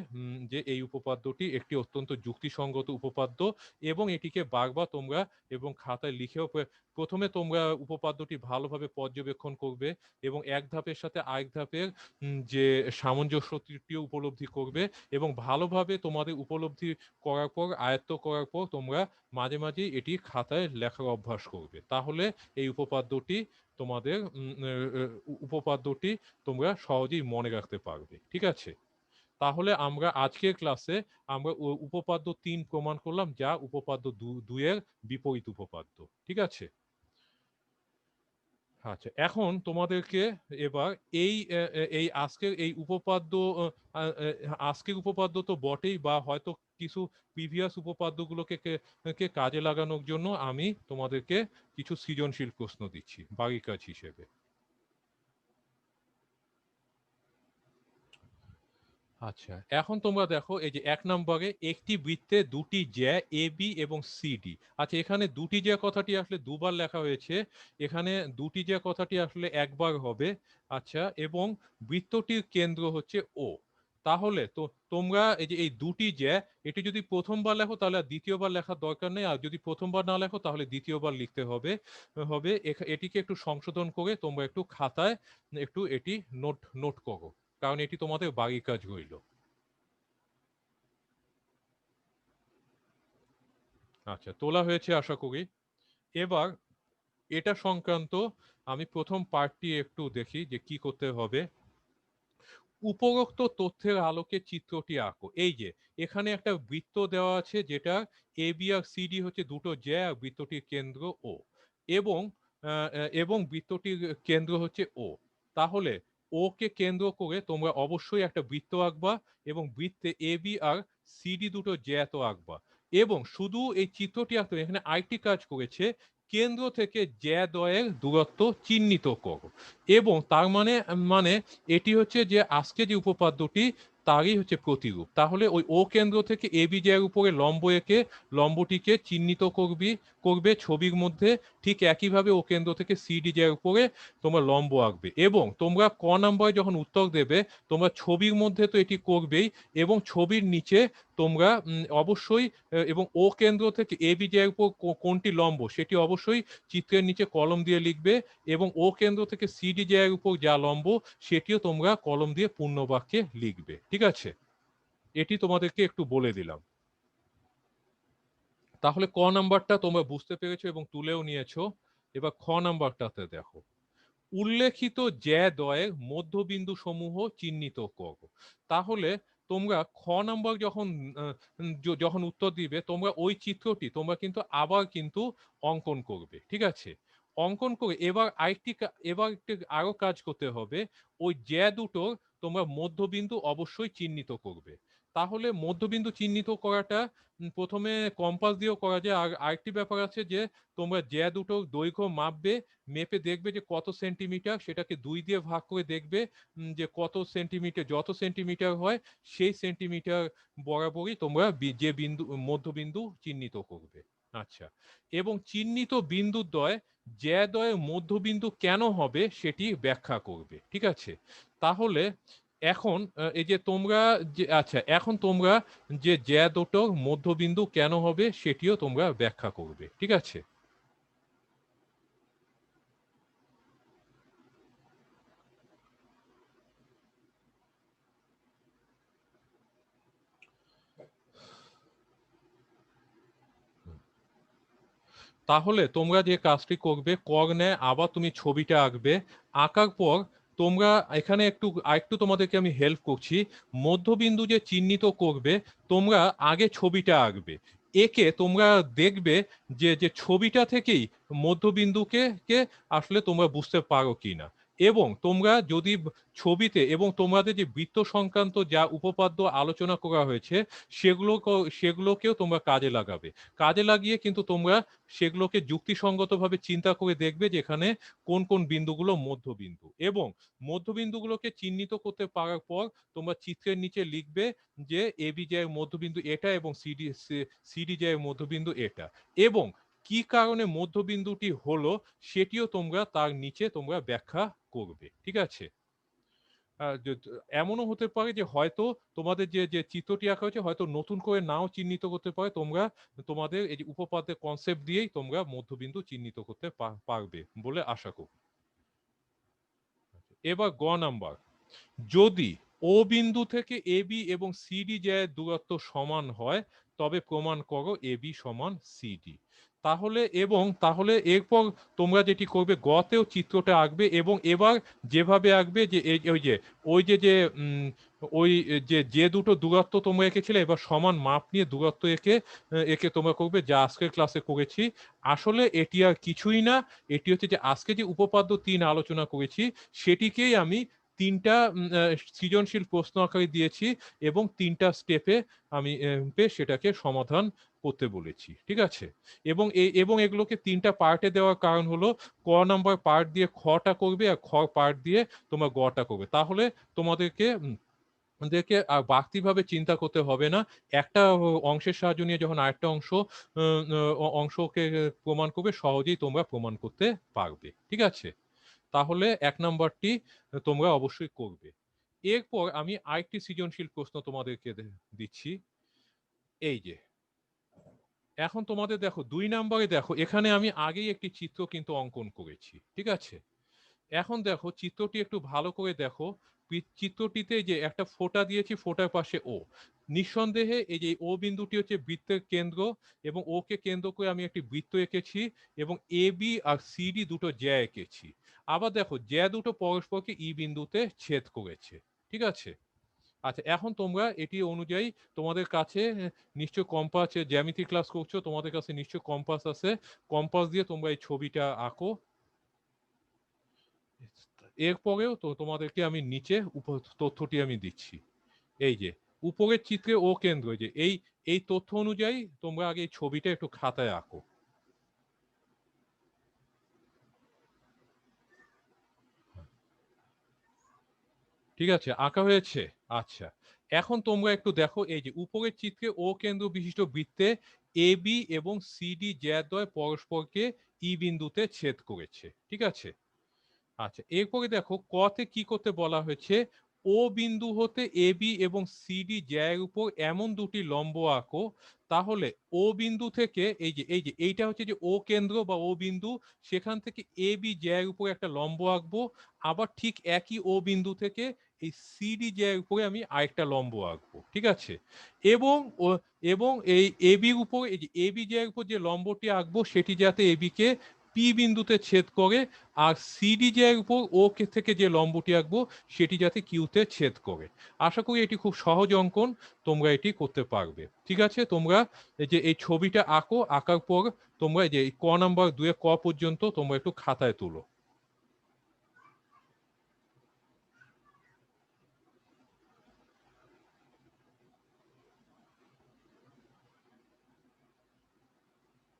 এই উপপাদ্যটি একটি অত্যন্ত যুক্তিসঙ্গত উপপাদ্য। এবং এটিকে বারবার তোমরা এবং খাতায় লিখেও প্রথমে তোমরা উপপাদ্যটি ভালোভাবে পর্যবেক্ষণ করবে এবং এক ধাপের সাথে আরেক ধাপের যে সামঞ্জস্যটিও উপলব্ধি করবে এবং ভালোভাবে তোমাদের উপলব্ধি করার পর, আয়ত্ত করার পর, তোমরা মাঝে মাঝে এটি খাতায় লেখার অভ্যাস করবে। তাহলে এই উপপাদ্যটি তোমরা সহজেই মনে রাখতে পারবে, ঠিক আছে। তাহলে আমরা আজকের ক্লাসে আমরা উপপাদ্য ৩ প্রমাণ করলাম, যা উপপাদ্য ২ এর বিপরীত উপপাদ্য, ঠিক আছে। আচ্ছা, এখন তোমাদেরকে এবার এই এই আজকের এই উপপাদ্য, আজকের উপপাদ্য তো বটেই, বা হয়তো কিছু প্রিভিয়াস উপপাদ্যগুলোকে কাজে লাগানোর জন্য আমি তোমাদেরকে কিছু সৃজনশীল প্রশ্ন দিচ্ছি বাড়ির কাজ হিসেবে। আচ্ছা, এখন তোমরা দেখো এই যে ১ নম্বরে একটি বৃত্তে দুটি জ্যা এ বি এবং সি ডি। আচ্ছা, এখানে দুটি জ্যা কথাটি আসলে দুবার লেখা হয়েছে, এখানে দুটি জ্যা কথাটি আসলে একবার হবে। আচ্ছা, এবং বৃত্তটির কেন্দ্র হচ্ছে ও। তাহলে তো তোমরা এই যে এই দুটি জ্যা, এটি যদি প্রথমবার লেখো তাহলে আর দ্বিতীয়বার লেখার দরকার নেই, আর যদি প্রথমবার না লেখো তাহলে দ্বিতীয়বার লিখতে হবে হবে এটিকে একটু সংশোধন করে তোমরা একটু খাতায় একটু এটি নোট নোট করো, কারণ এটি তোমাদের বাড়ির কাজ রইল। আচ্ছা, তোলা হয়েছে আশা করি। এবার এটা সংক্রান্ত আমি প্রথম পার্টটি একটু দেখি যে কি করতে হবে। উপরোক্ত তথ্যের আলোকে চিত্রটি আঁকো। এই যে এখানে একটা বৃত্ত দেওয়া আছে, যেটা এ বি আর সিডি হচ্ছে দুটো জ্যা, আর বৃত্তটির কেন্দ্র ও, এবং এবং বৃত্তটির কেন্দ্র হচ্ছে ও। তাহলে ও কে কেন্দ্র করে তোমরা অবশ্যই একটা বৃত্ত আঁকবা, এবং বৃত্তে এ বি আর সিডি দুটো জ্যা তো আঁকবা। এবং শুধু এই চিত্রটি আঁকতে হবে, এখানে আরেকটি কাজ করেছে, কেন্দ্র থেকে জ্যা দ্বয়ের দূরত্ব চিহ্নিত করো। এবং তার মানে মানে এটি হচ্ছে যে আজকে যে উপপাদ্যটি তারই হচ্ছে প্রতিরূপ। তাহলে ওই ও কেন্দ্র থেকে এ বি জ্যার উপরে লম্ব এঁকে লম্বটিকে চিহ্নিত করবে ছবির মধ্যে। ঠিক একইভাবে ও কেন্দ্র থেকে সিডি জ্যার উপরে তোমরা লম্ব আঁকবে, এবং তোমরা ক নাম্বারে যখন উত্তর দেবে তোমরা ছবির মধ্যে তো এটি করবেই, এবং ছবির নিচে তোমরা অবশ্যই এবং ও কেন্দ্র থেকে এ বি জ্যার উপর কোনটি লম্ব সেটি অবশ্যই চিত্রের নিচে কলম দিয়ে লিখবে, এবং ও কেন্দ্র থেকে সিডি জ্যার উপর যা লম্ব সেটিও তোমরা কলম দিয়ে পূর্ণ বাক্যে লিখবে। ঠিক আছে, এটি তোমাদেরকে একটু বলে দিলাম। তাহলে ক নাম্বারটা তোমরা বুঝতে পেরেছো এবং তুলেও নিয়েছো। এবার খ নাম্বারটাতে দেখো, উল্লেখিত জ্যা দ্বয়ের মধ্যবিন্দু সমূহ চিহ্নিত করো। তাহলে তোমরা খ নাম্বার যখন উত্তর দিবে, তোমরা ওই চিত্রটি তোমরা কিন্তু আবার কিন্তু অঙ্কন করবে। ঠিক আছে, অঙ্কন করে এবার একটু আরো কাজ করতে হবে, ওই জ্যা দুটোর তোমরা মধ্যবিন্দু অবশ্যই চিহ্নিত করবে। তাহলে মধ্যবিন্দু চিহ্নিত করাটা প্রথমে কম্পাস দিয়েও করা যায়, আর আরেকটি ব্যাপার আছে যে তোমরা জ্যা দুটোর দৈর্ঘ্য মাপবে, মেপে দেখবে যে কত সেন্টিমিটার, সেটাকে 2 দিয়ে ভাগ করে দেখবে যে কত সেন্টিমিটার, যত সেন্টিমিটার হয় সেই সেন্টিমিটার বরাবরই তোমরা যে বিন্দু মধ্যবিন্দু চিহ্নিত করবে। আচ্ছা, এবং চিহ্নিত বিন্দুদ্বয় জ্যাদ্বয়ের মধ্যবিন্দু কেন হবে সেটি ব্যাখ্যা করবে। ঠিক আছে, তাহলে এখন এই যে তোমরা যে আচ্ছা এখন তোমরা যে জ্যা দুটোর মধ্যবিন্দু কেন হবে সেটিও তোমরা ব্যাখ্যা করবে। ঠিক আছে, তাহলে তোমরা যে কাজটি করবে, কর্ণে আবার তুমি ছবিটা আঁকবে। আঁকার পর তোমরা এখানে আরেকটু তোমাদেরকে আমি হেল্প করছি। মধ্যবিন্দু যে চিহ্নিত করবে, তোমরা আগে ছবিটা আঁকবে, একে তোমরা দেখবে যে যে ছবিটা থেকেই মধ্যবিন্দুকে আসলে তোমরা বুঝতে পারো কিনা। এবং তোমরা যদি ছবিতে এবং তোমাদের যে বৃত্ত সংক্রান্ত যা উপপাদ্য আলোচনা করা হয়েছে সেগুলোকেও তোমরা কাজে লাগাবে। কাজে লাগিয়ে কিন্তু তোমরা সেগুলোকে যুক্তিসঙ্গতভাবে চিন্তা করে দেখবে যে এখানে কোন কোন বিন্দুগুলো মধ্যবিন্দু, এবং মধ্যবিন্দুগুলোকে চিহ্নিত করতে পারার পর তোমরা চিত্রের নিচে লিখবে যে এবি এর মধ্যবিন্দু এটা এবং সিডি এর মধ্যবিন্দু এটা, এবং কি কারণে মধ্যবিন্দুটি হলো সেটিও তোমরা তার নিচে তোমরা ব্যাখ্যা করবে। ঠিক আছে, এমনও হতে পারে যে হয়তো তোমাদের যে যে চিত্রটি আঁকা হয়েছে হয়তো নতুন করে নাও চিহ্নিত করতে পারে, তোমরা তোমাদের এই যে উপপাদ্যের কনসেপ্ট দিয়েই তোমরা মধ্যবিন্দু চিহ্নিত করতে পারবে বলে আশা করি। এবার গ নাম্বার, যদি ও বিন্দু থেকে এ বি এবং সিডি যায় দূরত্ব সমান হয় তবে প্রমাণ করো এ বি সমান সিডি। তাহলে এরপর তোমরা যেটি করবে, গতেও চিত্রটা আঁকবে, এবং এবার যেভাবে আঁকবে যে ওই যে যে ওই যে দুটো দূরত্ব তোমরা এঁকেছিলে, এবার সমান মাপ নিয়ে দূরত্ব একে তোমরা করবে, যা আজকের ক্লাসে করেছি। আসলে এটি আর কিছুই না, এটি হচ্ছে যে আজকে যে উপপাদ্য 3 আলোচনা করেছি সেটিকেই আমি তিনটা সৃজনশীল প্রশ্ন আকারে দিয়েছি, এবং তিনটা স্টেপে আমি সেটাকে সমাধান করতে বলেছি। ঠিক আছে, এবং এগুলোকে তিনটা পার্টে দেওয়ার কারণ হলো, ক নাম্বার পার্ট দিয়ে খটা করবে আর খ পার্ট দিয়ে তোমরা গটা করবে। তাহলে তোমাদেরকে দেখে আর বাড়তিভাবে চিন্তা করতে হবে না। একটা অংশের সাহায্য নিয়ে যখন আরেকটা অংশকে প্রমাণ করবে, সহজেই তোমরা প্রমাণ করতে পারবে। ঠিক আছে, তাহলে 1 নাম্বারটি তোমরা অবশ্যই করবে। এরপর আমি আরেকটি সৃজনশীল প্রশ্ন তোমাদেরকে দিচ্ছি। এই যে এখন তোমাদের দেখো 2 নাম্বারে দেখো, এখানে আমি আগেই একটি চিত্র কিন্তু অঙ্কন করেছি। ঠিক আছে, এখন দেখো চিত্রটি একটু ভালো করে দেখো। চিত্রটিতে যে একটা ফোঁটা দিয়েছি, ফোঁটার পাশে ও, নিঃসন্দেহে এই যে ও বিন্দুটি হচ্ছে বৃত্তের কেন্দ্র, এবং ওকে কেন্দ্র করে আমি একটি বৃত্ত এঁকেছি, এবং A B R C D দুটো জ্যা এঁকেছি। আবার দেখো জ্যা দুটো পরস্পরকে ই বিন্দুতে ছেদ করেছে। ঠিক আছে। আচ্ছা, এখন তোমরা এটি অনুযায়ী তোমাদের কাছে নিশ্চয় কম্পাস, জ্যামিতি ক্লাস করছো, তোমাদের কাছে নিশ্চয় কম্পাস আছে, কম্পাস দিয়ে তোমরা এই ছবিটা আঁকো। এরপরেও তো তোমাদেরকে আমি নিচে তথ্যটি আমি দিচ্ছি। এই যে উপরের চিত্রে ও কেন্দ্র, যে এই এই তথ্য অনুযায়ী তোমরা আগে এই ছবিটা একটু খাতায় আঁকো। ঠিক আছে, আঁকা হয়েছে? আচ্ছা, এখন তোমরা একটু দেখো, এই যে উপরের চিত্রে ও কেন্দ্র বিশিষ্ট বৃত্তে এ বি এবং সিডি জ্যাদ্বয় পরস্পরকে ই বিন্দুতে ছেদ করেছে। ঠিক আছে। আচ্ছা, এরপরে দেখো কতে কি করতে বলা হয়েছে, ও বিন্দু হতে এ বি এবং সিডি জ্যায়ের উপর এমন দুটি লম্ব আঁকো, তাহলে ও বিন্দু থেকে এই যে এইটা হচ্ছে যে ও কেন্দ্র বা ও বিন্দু, সেখান থেকে এ বি জ্যায়ের উপর একটা লম্ব আঁকবো, আবার ঠিক একই ও বিন্দু থেকে এই সিডি জ্যায়ের উপরে আমি আরেকটা লম্ব আঁকবো। ঠিক আছে। এবং এবং এই এ বির উপর, এই যে এ বি জ্যায়ের উপর যে লম্বটি আঁকবো সেটি যাতে এ বি কে পি বিন্দুতে ছেদ করে, আর সিডি এর উপর ও থেকে যে লম্বটি আঁকবো সেটি যাতে কিউতে ছেদ করে। আশা করি এটি খুব সহজ অঙ্কন, তোমরা এটি করতে পারবে। ঠিক আছে, তোমরা এই যে এই ছবিটা আঁকো, আঁকার পর তোমরা এই যে ক নাম্বার 2 ক পর্যন্ত তোমরা একটু খাতায় তুলো।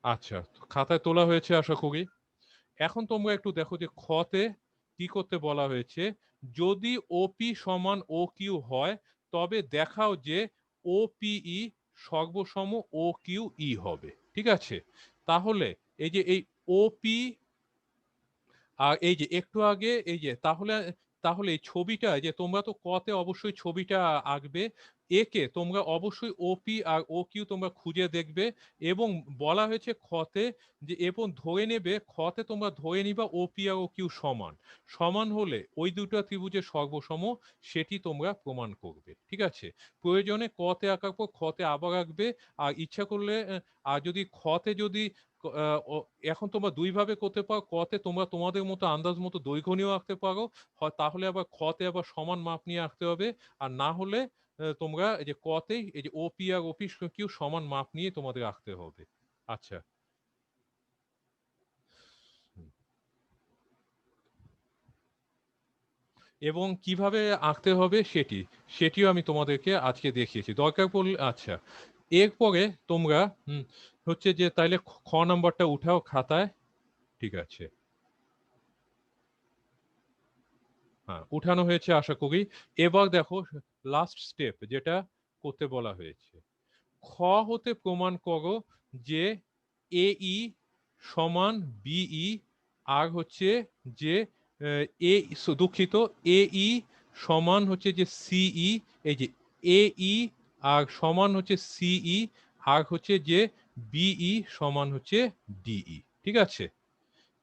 আচ্ছা, খাতায় তোলা হয়েছে আশা করি। এখন তোমরা একটু দেখো যে খতে কি করতে বলা হয়েছে, যদি ওপি সমান ও কিউ হয় তবে দেখাও যে ওপিই সর্বসম ও কিউ ই হবে। ঠিক আছে। তাহলে এই যে এই ওপি, আর এই যে একটু আগে এই যে তাহলে তাহলে এই ছবিটা, যে তোমরা তো কতে অবশ্যই ছবিটা আঁকবে, একে তোমরা অবশ্যই ওপি আর ও কিউ তোমরা খুঁজে দেখবে, এবং বলা হয়েছে খতে যে এবং ধরে নেবে, খতে তোমরা ধরে নিবা ওপি আর ও কিউ সমান, সমান হলে ওই দুটো ত্রিভুজের সর্বসম, সেটি তোমরা প্রমাণ করবে। ঠিক আছে। প্রয়োজনে কতে আঁকার পর খতে আবার আঁকবে, আর ইচ্ছা করলে আর যদি খতে যদি এখন তোমরা দুই ভাবে করতে পারো, কতে তোমরা তোমাদের মতো আন্দাজ মতো দৈর্ঘ্য নিয়েও আঁকতে পারো, হয় তাহলে আবার খতে আবার সমান মাপ নিয়ে আঁকতে হবে, আর না হলে তোমরা এই যে কতেই এই যে ওপি আর ওপি কিউ সমান মাপ নিয়ে তোমাদের আঁকতে হবে। আচ্ছা। হুম। এবং কিভাবে আঁকতে হবে সেটিও আমি তোমাদেরকে আজকে দেখিয়েছি, দরকার পড়লে। আচ্ছা, এরপরে তোমরা হচ্ছে যে তাইলে খ নাম্বারটা উঠাও খাতায়। ঠিক আছে। হ্যাঁ, উঠানো হয়েছে আশা করি। এবার দেখো লাস্ট স্টেপ যেটা করতে বলা হয়েছে, খ হতে প্রমাণ করো যে এই সমান বিই, আর হচ্ছে যে এ, দুঃখিত, এই সমান হচ্ছে যে সিই, এই যে এই আর সমান হচ্ছে সিই, আর হচ্ছে যে বিই সমান হচ্ছে ডিই। ঠিক আছে।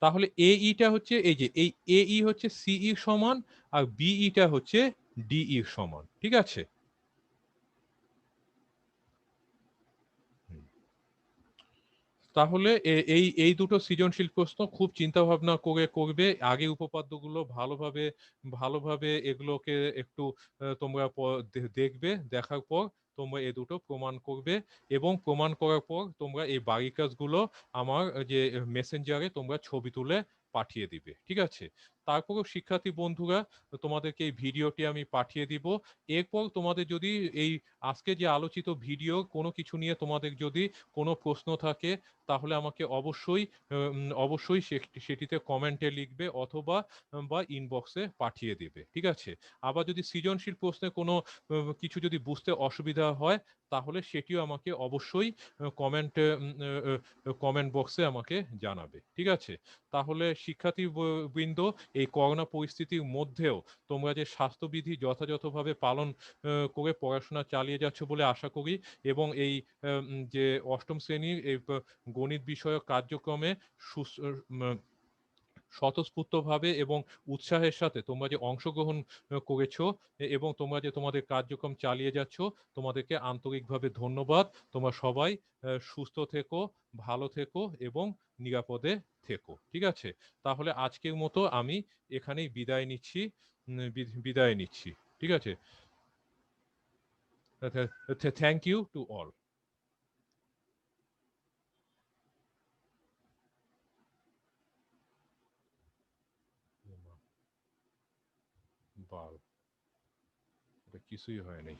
তাহলে এইটা হচ্ছে এই যে এই এই হচ্ছে সিই সমান, আর বিইটা হচ্ছে ডিই সমান। ঠিক আছে। তাহলে এই এই দুটো সৃজনশীল প্রশ্ন খুব চিন্তা ভাবনা করে করবে, আগে উপপাদ্যগুলো ভালোভাবে ভালোভাবে এগুলোকে একটু তোমরা দেখবে, দেখার পর তোমরা এই দুটো প্রমাণ করবে, এবং প্রমাণ করার পর তোমরা এই বাড়ির কাজগুলো আমার যে মেসেঞ্জারে তোমরা ছবি তুলে পাঠিয়ে দিবে। ঠিক আছে। তারপরও শিক্ষার্থী বন্ধুরা, তোমাদেরকে এই ভিডিওটি আমি পাঠিয়ে দিব। এরপর তোমাদের যদি এই আজকে যে আলোচিত ভিডিও কোনো কিছু নিয়ে তোমাদের যদি কোনো প্রশ্ন থাকে, তাহলে আমাকে অবশ্যই অবশ্যই সেটিতে কমেন্টে লিখবে, অথবা বা ইনবক্সে পাঠিয়ে দিবে। ঠিক আছে। আবার যদি সৃজনশীল প্রশ্নে কোনো কিছু যদি বুঝতে অসুবিধা হয়, তাহলে সেটিও আমাকে অবশ্যই কমেন্টে কমেন্ট বক্সে আমাকে জানাবে। ঠিক আছে। তাহলে শিক্ষার্থী বৃন্দ, এই করোনা পরিস্থিতির মধ্যেও তোমরা যে স্বাস্থ্যবিধি যথাযথভাবে পালন করে পড়াশোনা চালিয়ে যাচ্ছ বলে আশা করি, এবং এই যে অষ্টম শ্রেণীর এই গণিত বিষয়ক কার্যক্রমে স্বতঃস্ফূর্তভাবে এবং উৎসাহের সাথে তোমরা যে অংশগ্রহণ করেছো এবং তোমরা যে তোমাদের কার্যক্রম চালিয়ে যাচ্ছ, তোমাদেরকে আন্তরিকভাবে ধন্যবাদ। তোমরা সবাই সুস্থ থেকো, ভালো থেকো এবং নিরাপদে থেকো। ঠিক আছে? তাহলে আজকের মতো আমি এখানেই বিদায় নিচ্ছি। বিদায় নিচ্ছি। ঠিক আছে? Thank you to all. বাল, এটা কিছুই হয় নাই।